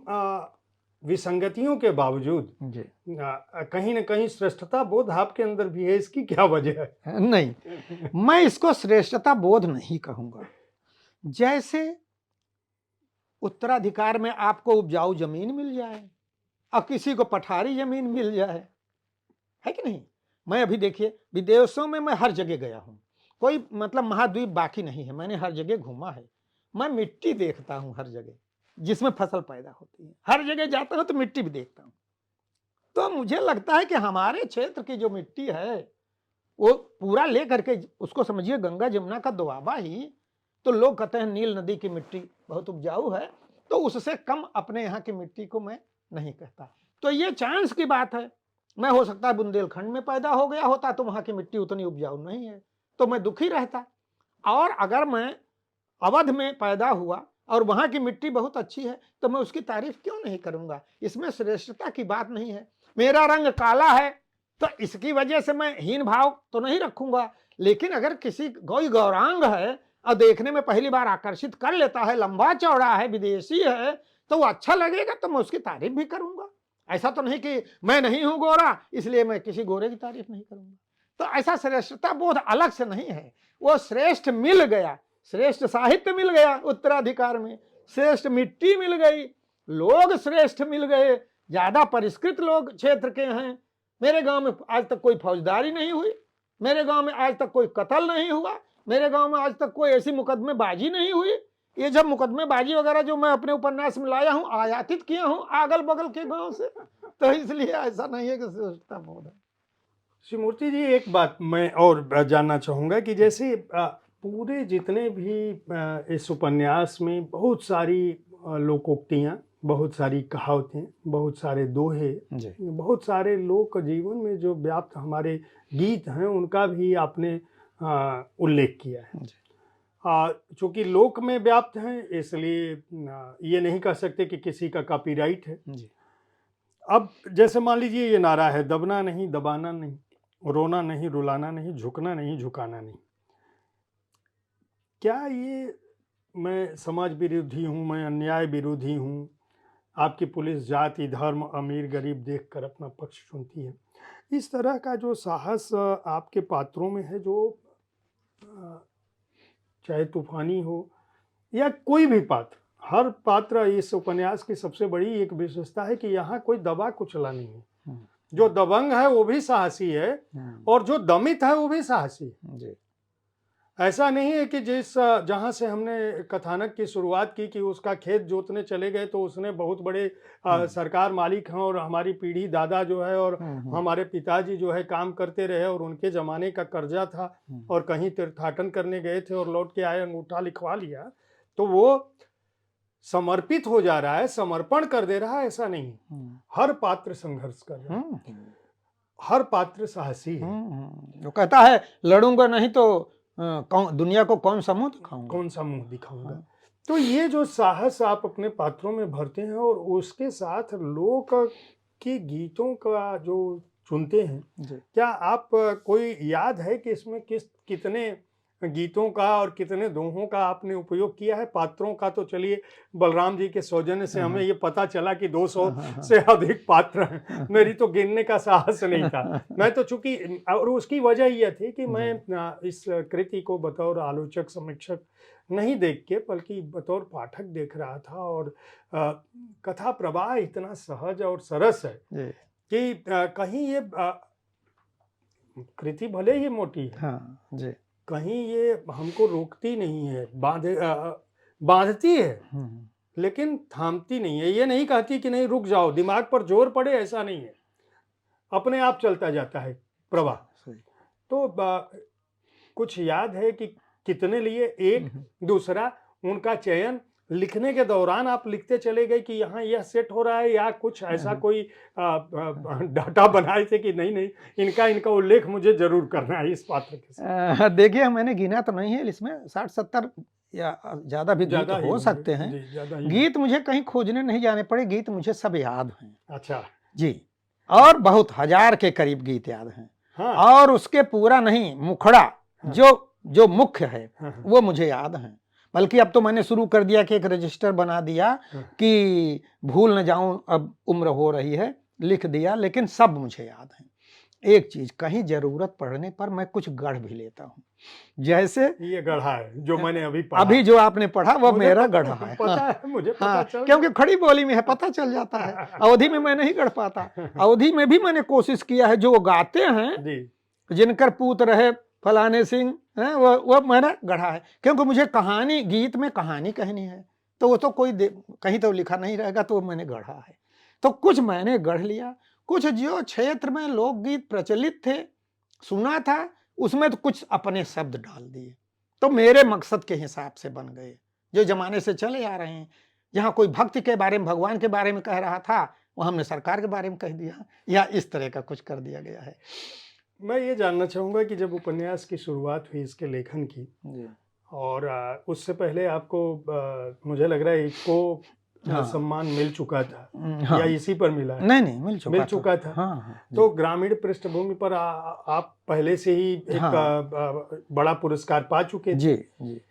विसंगतियों के बावजूद जी कहीं ना कहीं श्रेष्ठता बोध आपके अंदर भी है। इसकी क्या वजह है? नहीं, मैं इसको श्रेष्ठता बोध नहीं कहूंगा। जैसे उत्तराधिकार में आपको उपजाऊ जमीन मिल जाए और किसी को पठारी जमीन मिल जाए, है कि नहीं। मैं अभी देखिए विदेशों में मैं हर जगह गया हूं, कोई मतलब महाद्वीप बाकी नहीं है, मैंने हर जगह घूमा है। मैं मिट्टी देखता हूं हर जगह जिसमें फसल पैदा होती है, हर जगह जाता हूं तो मिट्टी भी देखता हूं। तो मुझे लगता है कि हमारे क्षेत्र की जो मिट्टी है वो पूरा लेकर के उसको समझिए गंगा जमुना का दोआबा ही, तो लोग कहते हैं नील नदी की मिट्टी बहुत उपजाऊ है, तो उससे कम अपने यहाँ की मिट्टी को मैं नहीं कहता। तो ये चांस की बात है, मैं हो सकता है बुंदेलखंड में पैदा हो गया होता तो वहाँ की मिट्टी उतनी उपजाऊ नहीं है तो मैं दुखी रहता। और अगर मैं अवध में पैदा हुआ और वहाँ की मिट्टी बहुत अच्छी है तो मैं उसकी तारीफ क्यों नहीं करूँगा। इसमें श्रेष्ठता की बात नहीं है। मेरा रंग काला है तो इसकी वजह से मैं हीन भाव तो नहीं रखूंगा, लेकिन अगर किसी कोई गौरांग है और देखने में पहली बार आकर्षित कर लेता है, लंबा चौड़ा है, विदेशी है, तो वो अच्छा लगेगा तो मैं उसकी तारीफ भी करूंगा। ऐसा तो नहीं कि मैं नहीं हूं गोरा इसलिए मैं किसी गोरे की तारीफ नहीं करूंगा। तो ऐसा श्रेष्ठता बोध अलग से नहीं है, वो श्रेष्ठ मिल गया, श्रेष्ठ साहित्य मिल गया उत्तराधिकार में, श्रेष्ठ मिट्टी मिल गई, लोग श्रेष्ठ मिल गए, ज्यादा परिष्कृत लोग क्षेत्र के हैं। मेरे गांव में आज तक कोई फौजदारी नहीं हुई, मेरे गांव में आज तक कोई कत्ल नहीं हुआ, मेरे गांव में आज तक कोई ऐसी मुकदमेबाजी नहीं हुई। ये जब मुकदमेबाजी वगैरह जो मैं अपने उपन्यास में लाया हूं आयातित किया हूं अगल बगल के गांव से, तो इसलिए ऐसा नहीं है कि श्रेष्ठता बोध है। श्री मूर्ति जी, एक बात मैं और जानना चाहूँगा कि जैसे पूरे जितने भी इस उपन्यास में बहुत सारी लोकोक्तियाँ, बहुत सारी कहावतें, बहुत सारे दोहे, बहुत सारे लोक जीवन में जो व्याप्त हमारे गीत हैं उनका भी आपने उल्लेख किया है। चूँकि लोक में व्याप्त हैं इसलिए ये नहीं कह सकते कि किसी का कॉपीराइट है। अब जैसे मान लीजिए ये नारा है, दबना नहीं दबाना नहीं, रोना नहीं रुलाना नहीं, झुकना नहीं झुकाना नहीं। क्या ये मैं समाज विरोधी हूँ, मैं अन्याय विरोधी हूँ, आपकी पुलिस जाति धर्म अमीर गरीब देखकर अपना पक्ष चुनती है, इस तरह का जो साहस आपके पात्रों में है, जो चाहे तूफानी हो या कोई भी पात्र, हर पात्र, इस उपन्यास की सबसे बड़ी एक विशेषता है कि यहाँ कोई दबा कुचला नहीं है। जो दबंग है वो भी साहसी है और जो दमित है वो भी साहसी है। ऐसा नहीं है कि जहाँ से हमने कथानक की शुरुआत की कि उसका खेत जोतने चले गए तो उसने बहुत बड़े सरकार मालिक हैं और हमारी पीढ़ी दादा जो है और हमारे पिताजी जो है काम करते रहे और उनके ज़माने का कर्जा था और कहीं तीर्थाटन करने गए थे और लौट के आए, अंगूठा लिखवा लिया, तो वो समर्पित हो जा रहा है, समर्पण कर दे रहा है। ऐसा नहीं, हर पात्र संघर्ष कर रहा है, हर पात्र साहसी है। वो कहता है लड़ूंगा नहीं तो दुनिया को कौन सा मुंह दिखाऊंगा, कौन सा मुंह दिखाऊंगा। तो ये जो साहस आप अपने पात्रों में भरते हैं और उसके साथ लोक के गीतों का जो चुनते हैं, क्या आप कोई याद है कि इसमें कितने गीतों का और कितने दोहों का आपने उपयोग किया है? पात्रों का तो चलिए बलराम जी के सौजन्य से हमें ये पता चला कि 200 से अधिक पात्र हैं, मेरी तो गिनने का साहस नहीं था। मैं तो चूंकि, और उसकी वजह यह थी कि मैं इस कृति को बतौर आलोचक समीक्षक नहीं देख के बल्कि बतौर पाठक देख रहा था और कथा प्रवाह इतना सहज और सरस है कि कहीं ये कृति भले ही मोटी है, कहीं ये हमको रोकती नहीं है, बांधती है, लेकिन थामती नहीं है। ये नहीं कहती कि नहीं रुक जाओ, दिमाग पर जोर पड़े, ऐसा नहीं है, अपने आप चलता जाता है प्रवाह। तो कुछ याद है कि कितने लिए? एक दूसरा उनका चयन लिखने के दौरान आप लिखते चले गए कि यहाँ यह सेट हो रहा है, या कुछ ऐसा कोई डाटा बनाए थे कि नहीं इनका उल्लेख मुझे जरूर करना है इस पात्र के साथ? देखिए मैंने गिना तो नहीं है, इसमें 60-70 या ज्यादा भी गीत हो सकते हैं। गीत मुझे कहीं खोजने नहीं जाने पड़े, गीत मुझे सब याद हैं। अच्छा जी, और बहुत 1000 के करीब गीत याद हैं। और उसके पूरा नहीं, मुखड़ा हाँ। जो जो मुख्य है हाँ, हाँ, वो मुझे याद है। बल्कि अब तो मैंने शुरू कर दिया कि एक रजिस्टर बना दिया हाँ। कि भूल न जाऊं, अब उम्र हो रही है, लिख दिया, लेकिन सब मुझे याद है। एक चीज, कहीं जरूरत पड़ने पर मैं कुछ गढ़ भी लेता हूँ। जैसे ये गढ़ा है जो मैंने अभी पढ़ा। अभी जो आपने पढ़ा वो मुझे मेरा पता गढ़ा है। पता हाँ, है, मुझे पता हाँ, चल क्योंकि खड़ी बोली में है, पता चल जाता है। अवधि में मैं नहीं गढ़ पाता। अवधि में भी मैंने कोशिश किया है, जो गाते हैं जी। जिनकर पूत रहे फलाने सिंह हैं, वो मैंने गढ़ा है, क्योंकि मुझे कहानी, गीत में कहानी कहनी है, तो वो तो कोई कहीं तो लिखा नहीं रहेगा, तो मैंने गढ़ा है। तो कुछ मैंने गढ़ लिया, कुछ जो क्षेत्र में लोकगीत प्रचलित थे, सुना था, उसमें तो कुछ अपने शब्द डाल दिए, तो मेरे मकसद के हिसाब से बन गए, जो जमाने से चले आ रहे हैं। जहां कोई भक्ति के बारे में, भगवान के बारे में कह रहा था, वो हमने सरकार के बारे में कह दिया, या इस तरह का कुछ कर दिया गया है। मैं ये जानना चाहूँगा कि जब उपन्यास की शुरुआत हुई इसके लेखन की, जी। और उससे पहले आपको मुझे लग रहा है इसको हाँ। सम्मान मिल चुका था, हाँ। या इसी पर मिला है? नहीं, मिल चुका था। हाँ, हाँ, तो ग्रामीण पृष्ठभूमि पर आप पहले से ही एक हाँ। बड़ा पुरस्कार पा चुके थे। जी, जी।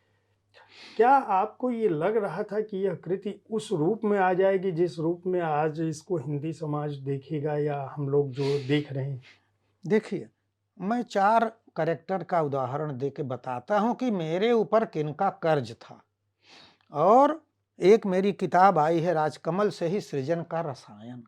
क्या आपको ये लग रहा था कि यह कृति उस रूप में आ जाएगी जिस रूप में आज इसको हिंदी समाज देखेगा, या हम लोग जो देख रहे हैं? देखिए, मैं 4 कैरेक्टर का उदाहरण देके बताता हूँ कि मेरे ऊपर किनका कर्ज था। और एक मेरी किताब आई है राजकमल से ही सृजन का रसायन,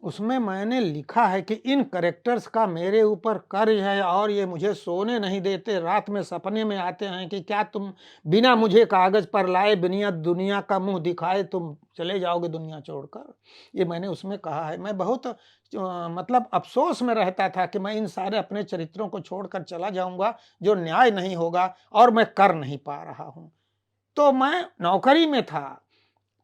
उसमें मैंने लिखा है कि इन कैरेक्टर्स का मेरे ऊपर कर्ज है, और ये मुझे सोने नहीं देते, रात में सपने में आते हैं कि क्या तुम बिना मुझे कागज पर लाए, बिना दुनिया का मुंह दिखाए तुम चले जाओगे दुनिया छोड़कर। ये मैंने उसमें कहा है। मैं बहुत मतलब अफसोस में रहता था कि मैं इन सारे अपने चरित्रों को छोड़कर चला जाऊंगा, जो न्याय नहीं होगा, और मैं कर नहीं पा रहा हूं। तो मैं नौकरी में था,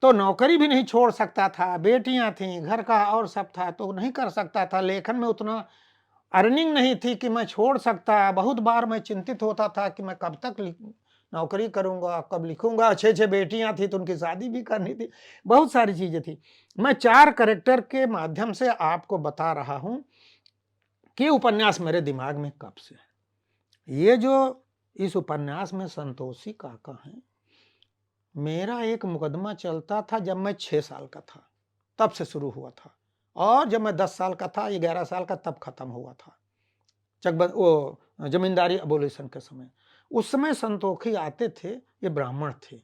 तो नौकरी भी नहीं छोड़ सकता था, बेटियां थीं, घर का और सब था, तो नहीं कर सकता था। लेखन में उतना अर्निंग नहीं थी कि मैं छोड़ सकता। बहुत बार मैं चिंतित होता था कि मैं कब तक नौकरी करूंगा, कब लिखूंगा। 6 बेटियां थी तो उनकी शादी भी करनी थी, बहुत सारी चीजें थी। मैं 4 कैरेक्टर के माध्यम से आपको बता रहा हूं कि उपन्यास मेरे दिमाग में कब से है। ये जो इस उपन्यास में संतोषी काका हैं, मेरा एक मुकदमा चलता था जब मैं 6 साल का था, तब से शुरू हुआ था, और जब मैं 10 साल का था, 11 साल का, तब खत्म हुआ था। वो जमींदारी अबोलिशन के समय। उस समय संतोषी आते थे, ये ब्राह्मण थे,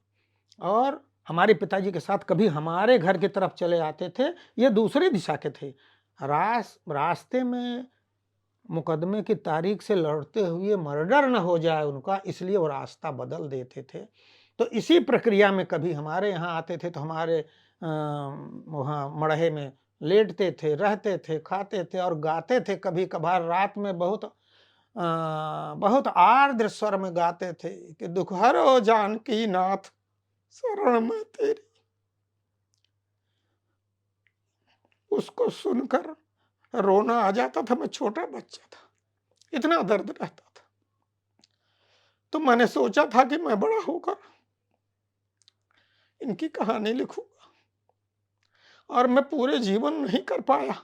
और हमारे पिताजी के साथ कभी हमारे घर की तरफ चले आते थे। ये दूसरी दिशा के थे। रास्ते में मुकदमे की तारीख से लड़ते हुए मर्डर न हो जाए उनका, इसलिए वो रास्ता बदल देते थे। तो इसी प्रक्रिया में कभी हमारे यहाँ आते थे, तो हमारे वहाँ मड़हे में लेटते थे, रहते थे, खाते थे और गाते थे। कभी कभार रात में बहुत आर्द्र स्वर में गाते थे कि दुख हरो जानकी नाथ शरण में तेरी। उसको सुनकर रोना आ जाता था। मैं छोटा बच्चा था, इतना दर्द रहता था। तो मैंने सोचा था कि मैं बड़ा होकर इनकी कहानी लिखूंगा, और मैं पूरे जीवन नहीं कर पाया।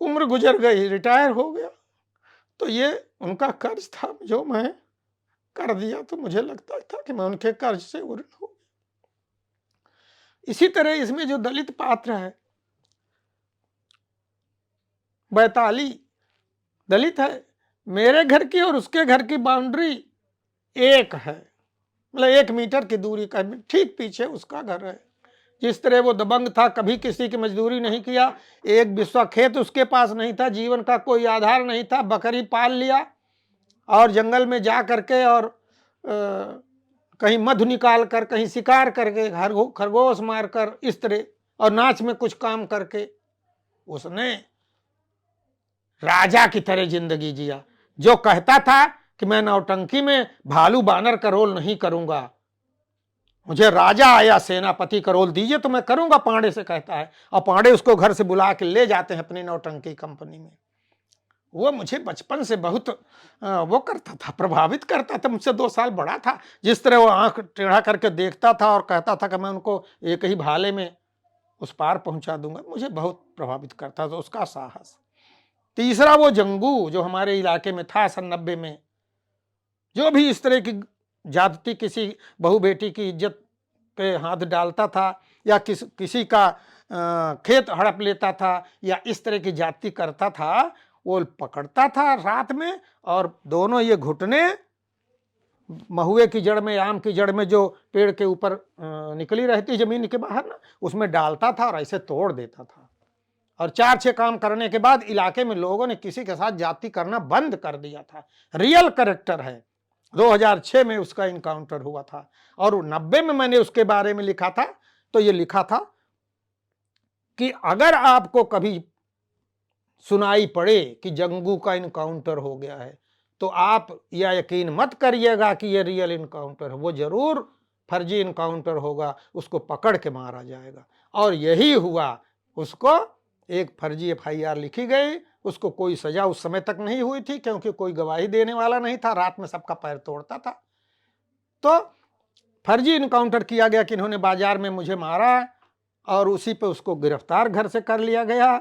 उम्र गुजर गई, रिटायर हो गया, तो ये उनका कर्ज था जो मैं कर दिया। तो मुझे लगता था कि मैं उनके कर्ज से उर्ण हो गया। इसी तरह इसमें जो दलित पात्र है, बैताली दलित है। मेरे घर की और उसके घर की बाउंड्री एक है, मतलब 1 मीटर की दूरी का, ठीक पीछे उसका घर है। जिस तरह वो दबंग था, कभी किसी की मजदूरी नहीं किया, एक बिस्वा खेत उसके पास नहीं था, जीवन का कोई आधार नहीं था, बकरी पाल लिया और जंगल में जा करके और कहीं मधु निकाल कर, कहीं शिकार करके, खरगोश मारकर, इस तरह, और नाच में कुछ काम करके उसने राजा की तरह जिंदगी जिया। जो कहता था कि मैं नौटंकी में भालू बानर का रोल नहीं करूंगा, मुझे राजा आया सेनापति का रोल दीजिए तो मैं करूंगा, पांडे से कहता है। और पांडे उसको घर से बुला के ले जाते हैं अपनी नौटंकी कंपनी में। वो मुझे बचपन से बहुत वो करता था, प्रभावित करता था। मुझसे 2 साल बड़ा था। जिस तरह वो आंख टेढ़ा करके देखता था और कहता था कि मैं उनको एक ही भाले में उस पार पहुंचा दूंगा, मुझे बहुत प्रभावित करता था उसका साहस। तीसरा वो जंगू जो हमारे इलाके में था सन 90 में, जो भी इस तरह की ज्यादती किसी बहू बेटी की इज्जत पे हाथ डालता था या किसी का खेत हड़प लेता था या इस तरह की जाति करता था, वो पकड़ता था रात में और दोनों ये घुटने महुए की जड़ में, आम की जड़ में जो पेड़ के ऊपर निकली रहती जमीन के बाहर ना, उसमें डालता था और ऐसे तोड़ देता था। और 4-6 काम करने के बाद इलाके में लोगों ने किसी के साथ जाति करना बंद कर दिया था। रियल कैरेक्टर है। 2006 में उसका इनकाउंटर हुआ था और 90 में मैंने उसके बारे में लिखा था। तो ये लिखा था कि अगर आपको कभी सुनाई पड़े कि जंगू का इनकाउंटर हो गया है तो आप यह यकीन मत करिएगा कि यह रियल इनकाउंटर है, वो जरूर फर्जी इनकाउंटर होगा, उसको पकड़ के मारा जाएगा। और यही हुआ। उसको एक फर्जी FIR लिखी गई, उसको कोई सजा उस समय तक नहीं हुई थी क्योंकि कोई गवाही देने वाला नहीं था, रात में सबका पैर तोड़ता था। तो फर्जी इनकाउंटर किया गया कि इन्होंने बाजार में मुझे मारा और उसी पे उसको गिरफ्तार घर से कर लिया गया।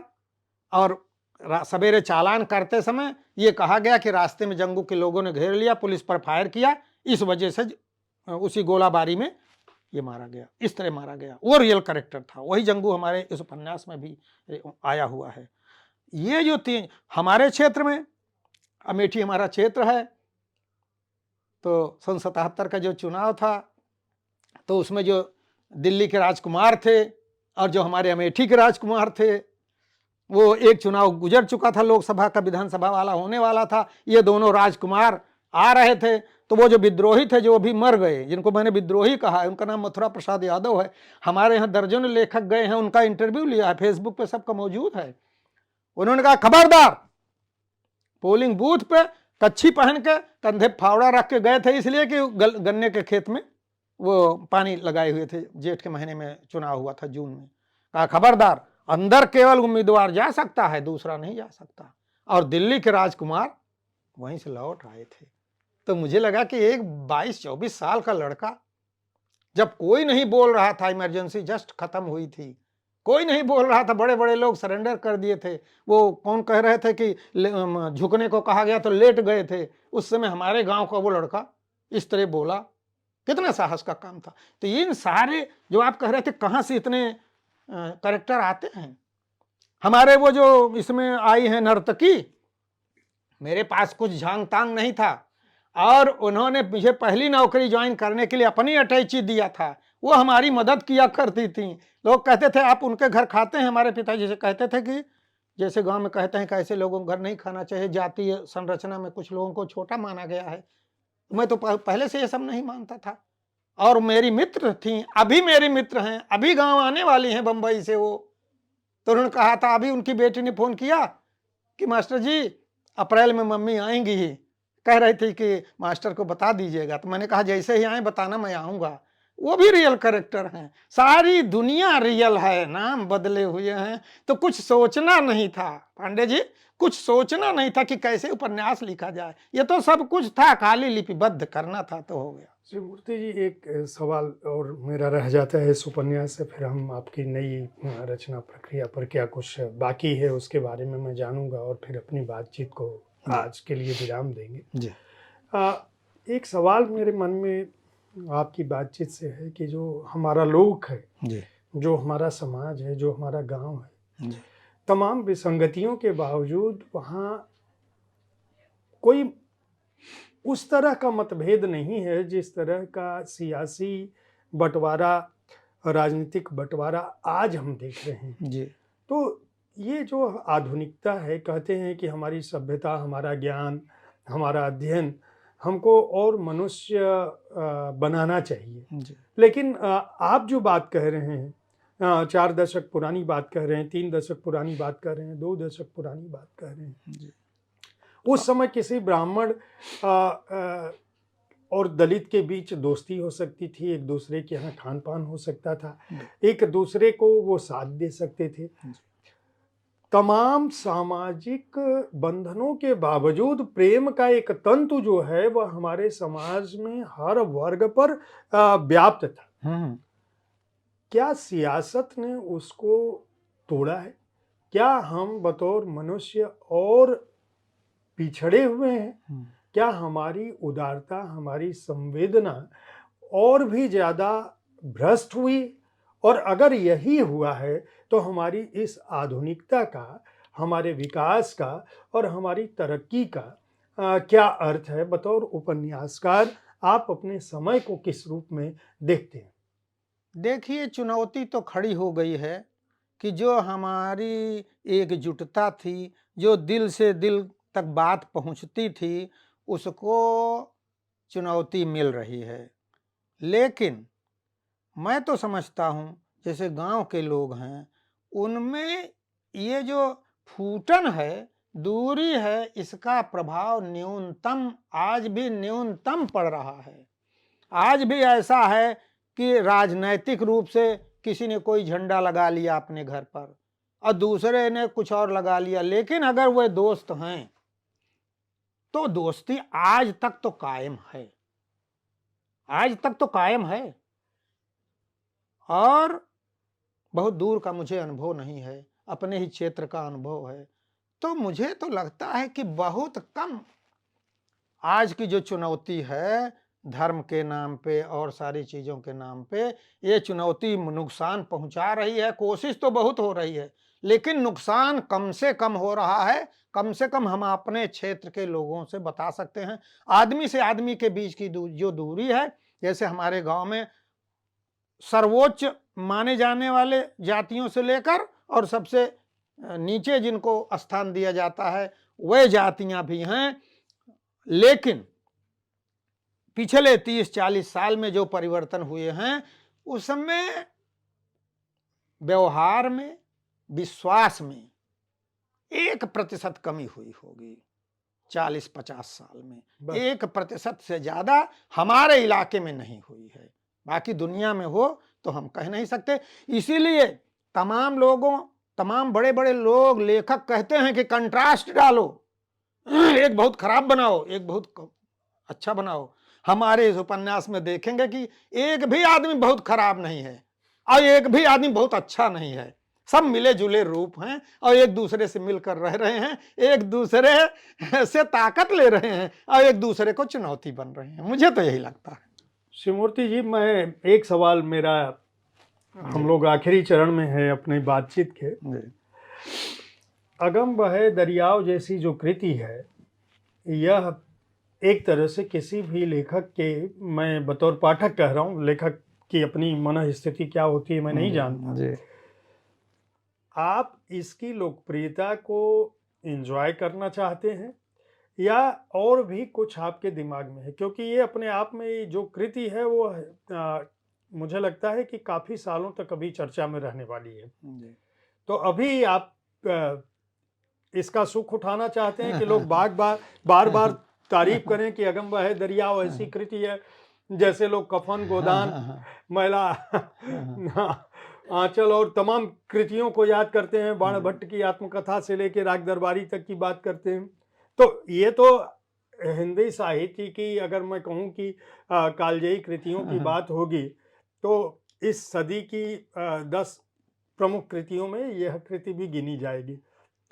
और सवेरे चालान करते समय ये कहा गया कि रास्ते में जंगू के लोगों ने घेर लिया, पुलिस पर फायर किया, इस वजह से उसी गोलाबारी में ये मारा गया, इस तरह मारा गया। वो रियल कैरेक्टर था, वही जंगू हमारे इस उपन्यास में भी आया हुआ है। ये जो तीन हमारे क्षेत्र में, अमेठी हमारा क्षेत्र है, तो सन 77 का जो चुनाव था तो उसमें जो दिल्ली के राजकुमार थे और जो हमारे अमेठी के राजकुमार थे, वो एक चुनाव गुजर चुका था लोकसभा का, विधानसभा वाला होने वाला था। ये दोनों राजकुमार आ रहे थे तो वो जो विद्रोही थे जो अभी मर गए, जिनको मैंने विद्रोही कहा है, उनका नाम मथुरा प्रसाद यादव है। हमारे यहाँ दर्जनों लेखक गए हैं, उनका इंटरव्यू लिया है, फेसबुक पे सबका मौजूद है। उन्होंने कहा खबरदार, पोलिंग बूथ पे कच्छी पहन के कंधे फावड़ा रख के गए थे इसलिए कि गन्ने के खेत में वो पानी लगाए हुए थे, जेठ के महीने में चुनाव हुआ था, जून में। कहा खबरदार, अंदर केवल उम्मीदवार जा सकता है, दूसरा नहीं जा सकता। और दिल्ली के राजकुमार वहीं से लौट आए थे। तो मुझे लगा कि एक 22-24 साल का लड़का, जब कोई नहीं बोल रहा था, इमरजेंसी जस्ट खत्म हुई थी, कोई नहीं बोल रहा था, बड़े बड़े लोग सरेंडर कर दिए थे। वो कौन कह रहे थे कि झुकने को कहा गया तो लेट गए थे, उस समय हमारे गांव का वो लड़का इस तरह बोला, कितना साहस का काम था। तो इन सारे जो आप कह रहे थे कहां से इतने कैरेक्टर आते हैं। हमारे वो जो इसमें आई है नर्तकी, मेरे पास कुछ झांग तांग नहीं था और उन्होंने मुझे पहली नौकरी ज्वाइन करने के लिए अपनी अटैची दिया था। वो हमारी मदद किया करती थी। लोग कहते थे आप उनके घर खाते हैं, हमारे पिताजी से कहते थे कि जैसे गांव में कहते हैं कि ऐसे लोगों को घर नहीं खाना चाहिए, जातीय संरचना में कुछ लोगों को छोटा माना गया है। मैं तो पहले से ये सब नहीं मानता था। और मेरी मित्र थी, अभी मेरी मित्र हैं, अभी गांव आने वाली हैं बंबई से वो। तो उन्होंने कहा था, अभी उनकी बेटी ने फोन किया कि मास्टर जी अप्रैल में मम्मी आएंगी ही, कह रही थी कि मास्टर को बता दीजिएगा। तो मैंने कहा जैसे ही आए बताना, मैं आऊँगा। वो भी रियल कैरेक्टर हैं। सारी दुनिया रियल है, नाम बदले हुए हैं। तो कुछ सोचना नहीं था पांडे जी, कुछ सोचना नहीं था कि कैसे उपन्यास लिखा जाए, ये तो सब कुछ था, खाली लिपिबद्ध करना था तो हो गया। श्री मूर्ति जी, एक सवाल और मेरा रह जाता है इस उपन्यास से, फिर हम आपकी नई रचना प्रक्रिया पर क्या कुछ बाकी है उसके बारे में मैं जानूंगा और फिर अपनी बातचीत को आज के लिए विराम देंगे जी। एक सवाल मेरे मन में आपकी बातचीत से है कि जो हमारा लोक है जी। जो हमारा समाज है, जो हमारा गांव है, जी। तमाम विसंगतियों के बावजूद वहाँ कोई उस तरह का मतभेद नहीं है जिस तरह का सियासी बंटवारा, राजनीतिक बंटवारा आज हम देख रहे हैं। जी। तो ये जो आधुनिकता है, कहते हैं कि हमारी सभ्यता, हमारा ज्ञान, हमारा अध्ययन हमको और मनुष्य बनाना चाहिए। जी। लेकिन आप जो बात कह रहे हैं, 4 दशक पुरानी बात कह रहे हैं, 3 दशक पुरानी बात कह रहे हैं, 2 दशक पुरानी बात कह रहे हैं। जी। उस समय किसी ब्राह्मण और दलित के बीच दोस्ती हो सकती थी, एक दूसरे के यहाँ खान पान हो सकता था, एक दूसरे को वो साथ दे सकते थे। तमाम सामाजिक बंधनों के बावजूद प्रेम का एक तंतु जो है वह हमारे समाज में हर वर्ग पर व्याप्त था। क्या सियासत ने उसको तोड़ा है? क्या हम बतौर मनुष्य और पिछड़े हुए हैं? क्या हमारी उदारता, हमारी संवेदना और भी ज़्यादा भ्रष्ट हुई? और अगर यही हुआ है तो हमारी इस आधुनिकता का, हमारे विकास का और हमारी तरक्की का क्या अर्थ है? बतौर उपन्यासकार आप अपने समय को किस रूप में देखते हैं? देखिए, चुनौती तो खड़ी हो गई है कि जो हमारी एकजुटता थी, जो दिल से दिल तक बात पहुंचती थी, उसको चुनौती मिल रही है। लेकिन मैं तो समझता हूँ, जैसे गांव के लोग हैं, उनमें ये जो फूटन है, दूरी है, इसका प्रभाव न्यूनतम, आज भी न्यूनतम पड़ रहा है। आज भी ऐसा है कि राजनैतिक रूप से किसी ने कोई झंडा लगा लिया अपने घर पर और दूसरे ने कुछ और लगा लिया, लेकिन अगर वे दोस्त हैं तो दोस्ती आज तक तो कायम है, आज तक तो कायम है। और बहुत दूर का मुझे अनुभव नहीं है, अपने ही क्षेत्र का अनुभव है। तो मुझे तो लगता है कि बहुत कम आज की जो चुनौती है, धर्म के नाम पे और सारी चीज़ों के नाम पे, ये चुनौती नुकसान पहुंचा रही है। कोशिश तो बहुत हो रही है, लेकिन नुकसान कम से कम हो रहा है। कम से कम हम अपने क्षेत्र के लोगों से बता सकते हैं, आदमी से आदमी के बीच की जो दूरी है, जैसे हमारे गांव में सर्वोच्च माने जाने वाले जातियों से लेकर और सबसे नीचे जिनको स्थान दिया जाता है, वह जातियां भी हैं। लेकिन पिछले 30-40 साल में जो परिवर्तन हुए हैं, उसमें व्यवहार में, विश्वास में 1% कमी हुई होगी 40-50 साल में। बस। 1% से ज्यादा हमारे इलाके में नहीं हुई है। बाकी दुनिया में हो तो हम कह नहीं सकते। इसीलिए तमाम लोगों, तमाम बड़े बड़े लोग, लेखक कहते हैं कि कंट्रास्ट डालो, एक बहुत खराब बनाओ, एक बहुत अच्छा बनाओ। हमारे इस उपन्यास में देखेंगे कि एक भी आदमी बहुत खराब नहीं है और एक भी आदमी बहुत अच्छा नहीं है। सब मिले जुले रूप हैं और एक दूसरे से मिलकर रह रहे हैं, एक दूसरे से ताकत ले रहे हैं और एक दूसरे को चुनौती बन रहे हैं। मुझे तो यही लगता है। शिवमूर्ति जी, मैं एक सवाल मेरा, हम लोग आखिरी चरण में है अपनी बातचीत के। अगम बहे दरियाव जैसी जो कृति है, यह एक तरह से किसी भी लेखक के, मैं बतौर पाठक कह रहा हूँ, लेखक की अपनी मन स्थिति क्या होती है मैं नहीं जानता जी। आप इसकी लोकप्रियता को एंजॉय करना चाहते हैं या और भी कुछ आपके दिमाग में है? क्योंकि ये अपने आप में जो कृति है वो मुझे लगता है कि काफ़ी सालों तक अभी चर्चा में रहने वाली है। जी। तो अभी आप इसका सुख उठाना चाहते हैं कि लोग बार बार तारीफ करें कि अगम बहे दरियाव ऐसी कृति है, जैसे लोग कफन, गोदान, मैला, आंचल और तमाम कृतियों को याद करते हैं, बाण भट्ट की आत्मकथा से लेकर राग दरबारी तक की बात करते हैं। तो ये तो हिंदी साहित्य की, अगर मैं कहूँ कि कालजयी कृतियों की बात होगी तो इस सदी की 10 प्रमुख कृतियों में यह कृति भी गिनी जाएगी।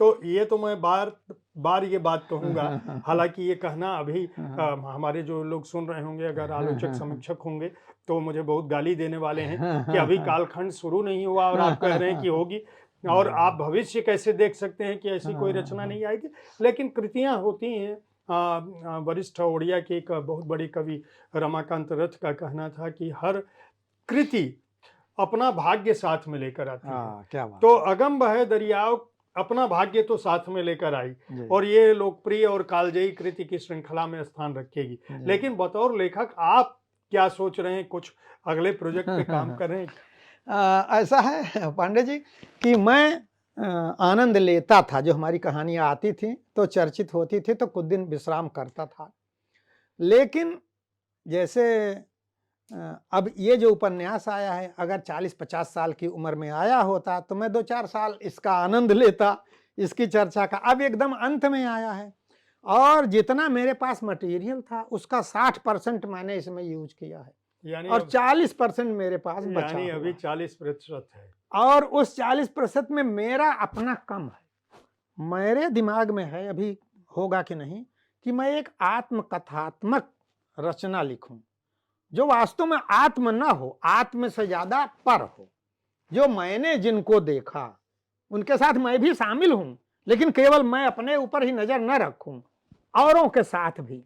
तो ये तो मैं बार ये बात कहूँगा, हालांकि ये कहना अभी हमारे जो लोग सुन रहे होंगे, अगर आलोचक समीक्षक होंगे तो मुझे बहुत गाली देने वाले हैं कि अभी कालखंड शुरू नहीं हुआ और आप कह रहे हैं कि होगी, और आप भविष्य कैसे देख सकते हैं कि ऐसी कोई रचना नहीं आएगी। लेकिन कृतियाँ होती हैं। वरिष्ठ ओडिया के एक बहुत बड़ी कवि रमाकांत रथ का कहना था कि हर कृति अपना भाग्य साथ में लेकर आती है। क्या बात। तो अगम बहे दरियाव अपना भाग्य तो साथ में लेकर आई और ये लोकप्रिय और कालजयी कृति की श्रृंखला में स्थान रखेगी। लेकिन बतौर लेखक आप क्या सोच रहे हैं? कुछ अगले प्रोजेक्ट पे काम कर रहे हैं? ऐसा है पांडे जी कि मैं आनंद लेता था, जो हमारी कहानियां आती थी तो चर्चित होती थी तो कुछ दिन विश्राम करता था। लेकिन जैसे अब ये जो उपन्यास आया है, अगर 40-50 साल की उम्र में आया होता तो मैं 2-4 साल इसका आनंद लेता, इसकी चर्चा का। अब एकदम अंत में आया है और जितना मेरे पास मटेरियल था उसका 60% मैंने इसमें यूज किया है, यानी और 40% मेरे पास बचा यानी अभी हुआ 40% है। और उस 40% में मेरा अपना कम है। मेरे दिमाग में है, अभी होगा कि नहीं, कि मैं एक आत्मकथात्मक रचना लिखूं जो वास्तव में आत्म न हो, आत्म से ज्यादा पर हो। जो मैंने जिनको देखा उनके साथ मैं भी शामिल हूं, लेकिन केवल मैं अपने ऊपर ही नजर न रखूं, औरों के साथ भी।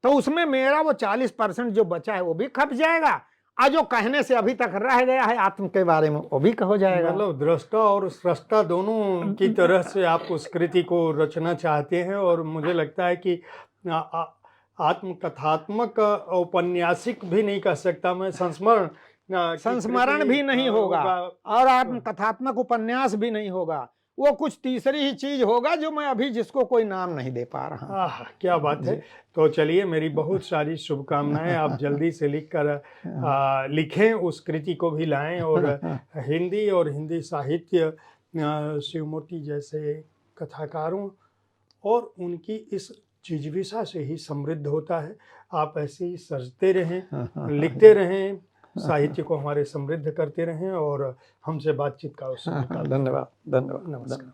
तो उसमें मेरा वो 40% जो बचा है वो भी खप जाएगा, और जो कहने से अभी तक रह गया है आत्म के बारे में वो भी हो जाएगा। मतलब दृष्टा और स्रष्टा दोनों की तरह से आप उस कृति को रचना चाहते हैं, और मुझे लगता है कि आत्मकथात्मक औपन्यासिक भी नहीं कह सकता मैं, संस्मरण भी नहीं होगा और आत्मकथात्मक उपन्यास भी नहीं होगा। वो कुछ तीसरी ही चीज होगा जो मैं अभी जिसको कोई नाम नहीं दे पा रहा। क्या बात है। तो चलिए, मेरी बहुत सारी शुभकामनाएं। आप जल्दी से लिखें, उस कृति को भी लाएं, और हिंदी और हिंदी साहित्य शिवमूर्ति जैसे कथाकारों और उनकी इस जिज्ञासा से ही समृद्ध होता है। आप ऐसे ही सजते रहें, लिखते रहें, साहित्य को हमारे समृद्ध करते रहें, और हमसे बातचीत का अवसर। धन्यवाद, धन्यवाद, नमस्कार।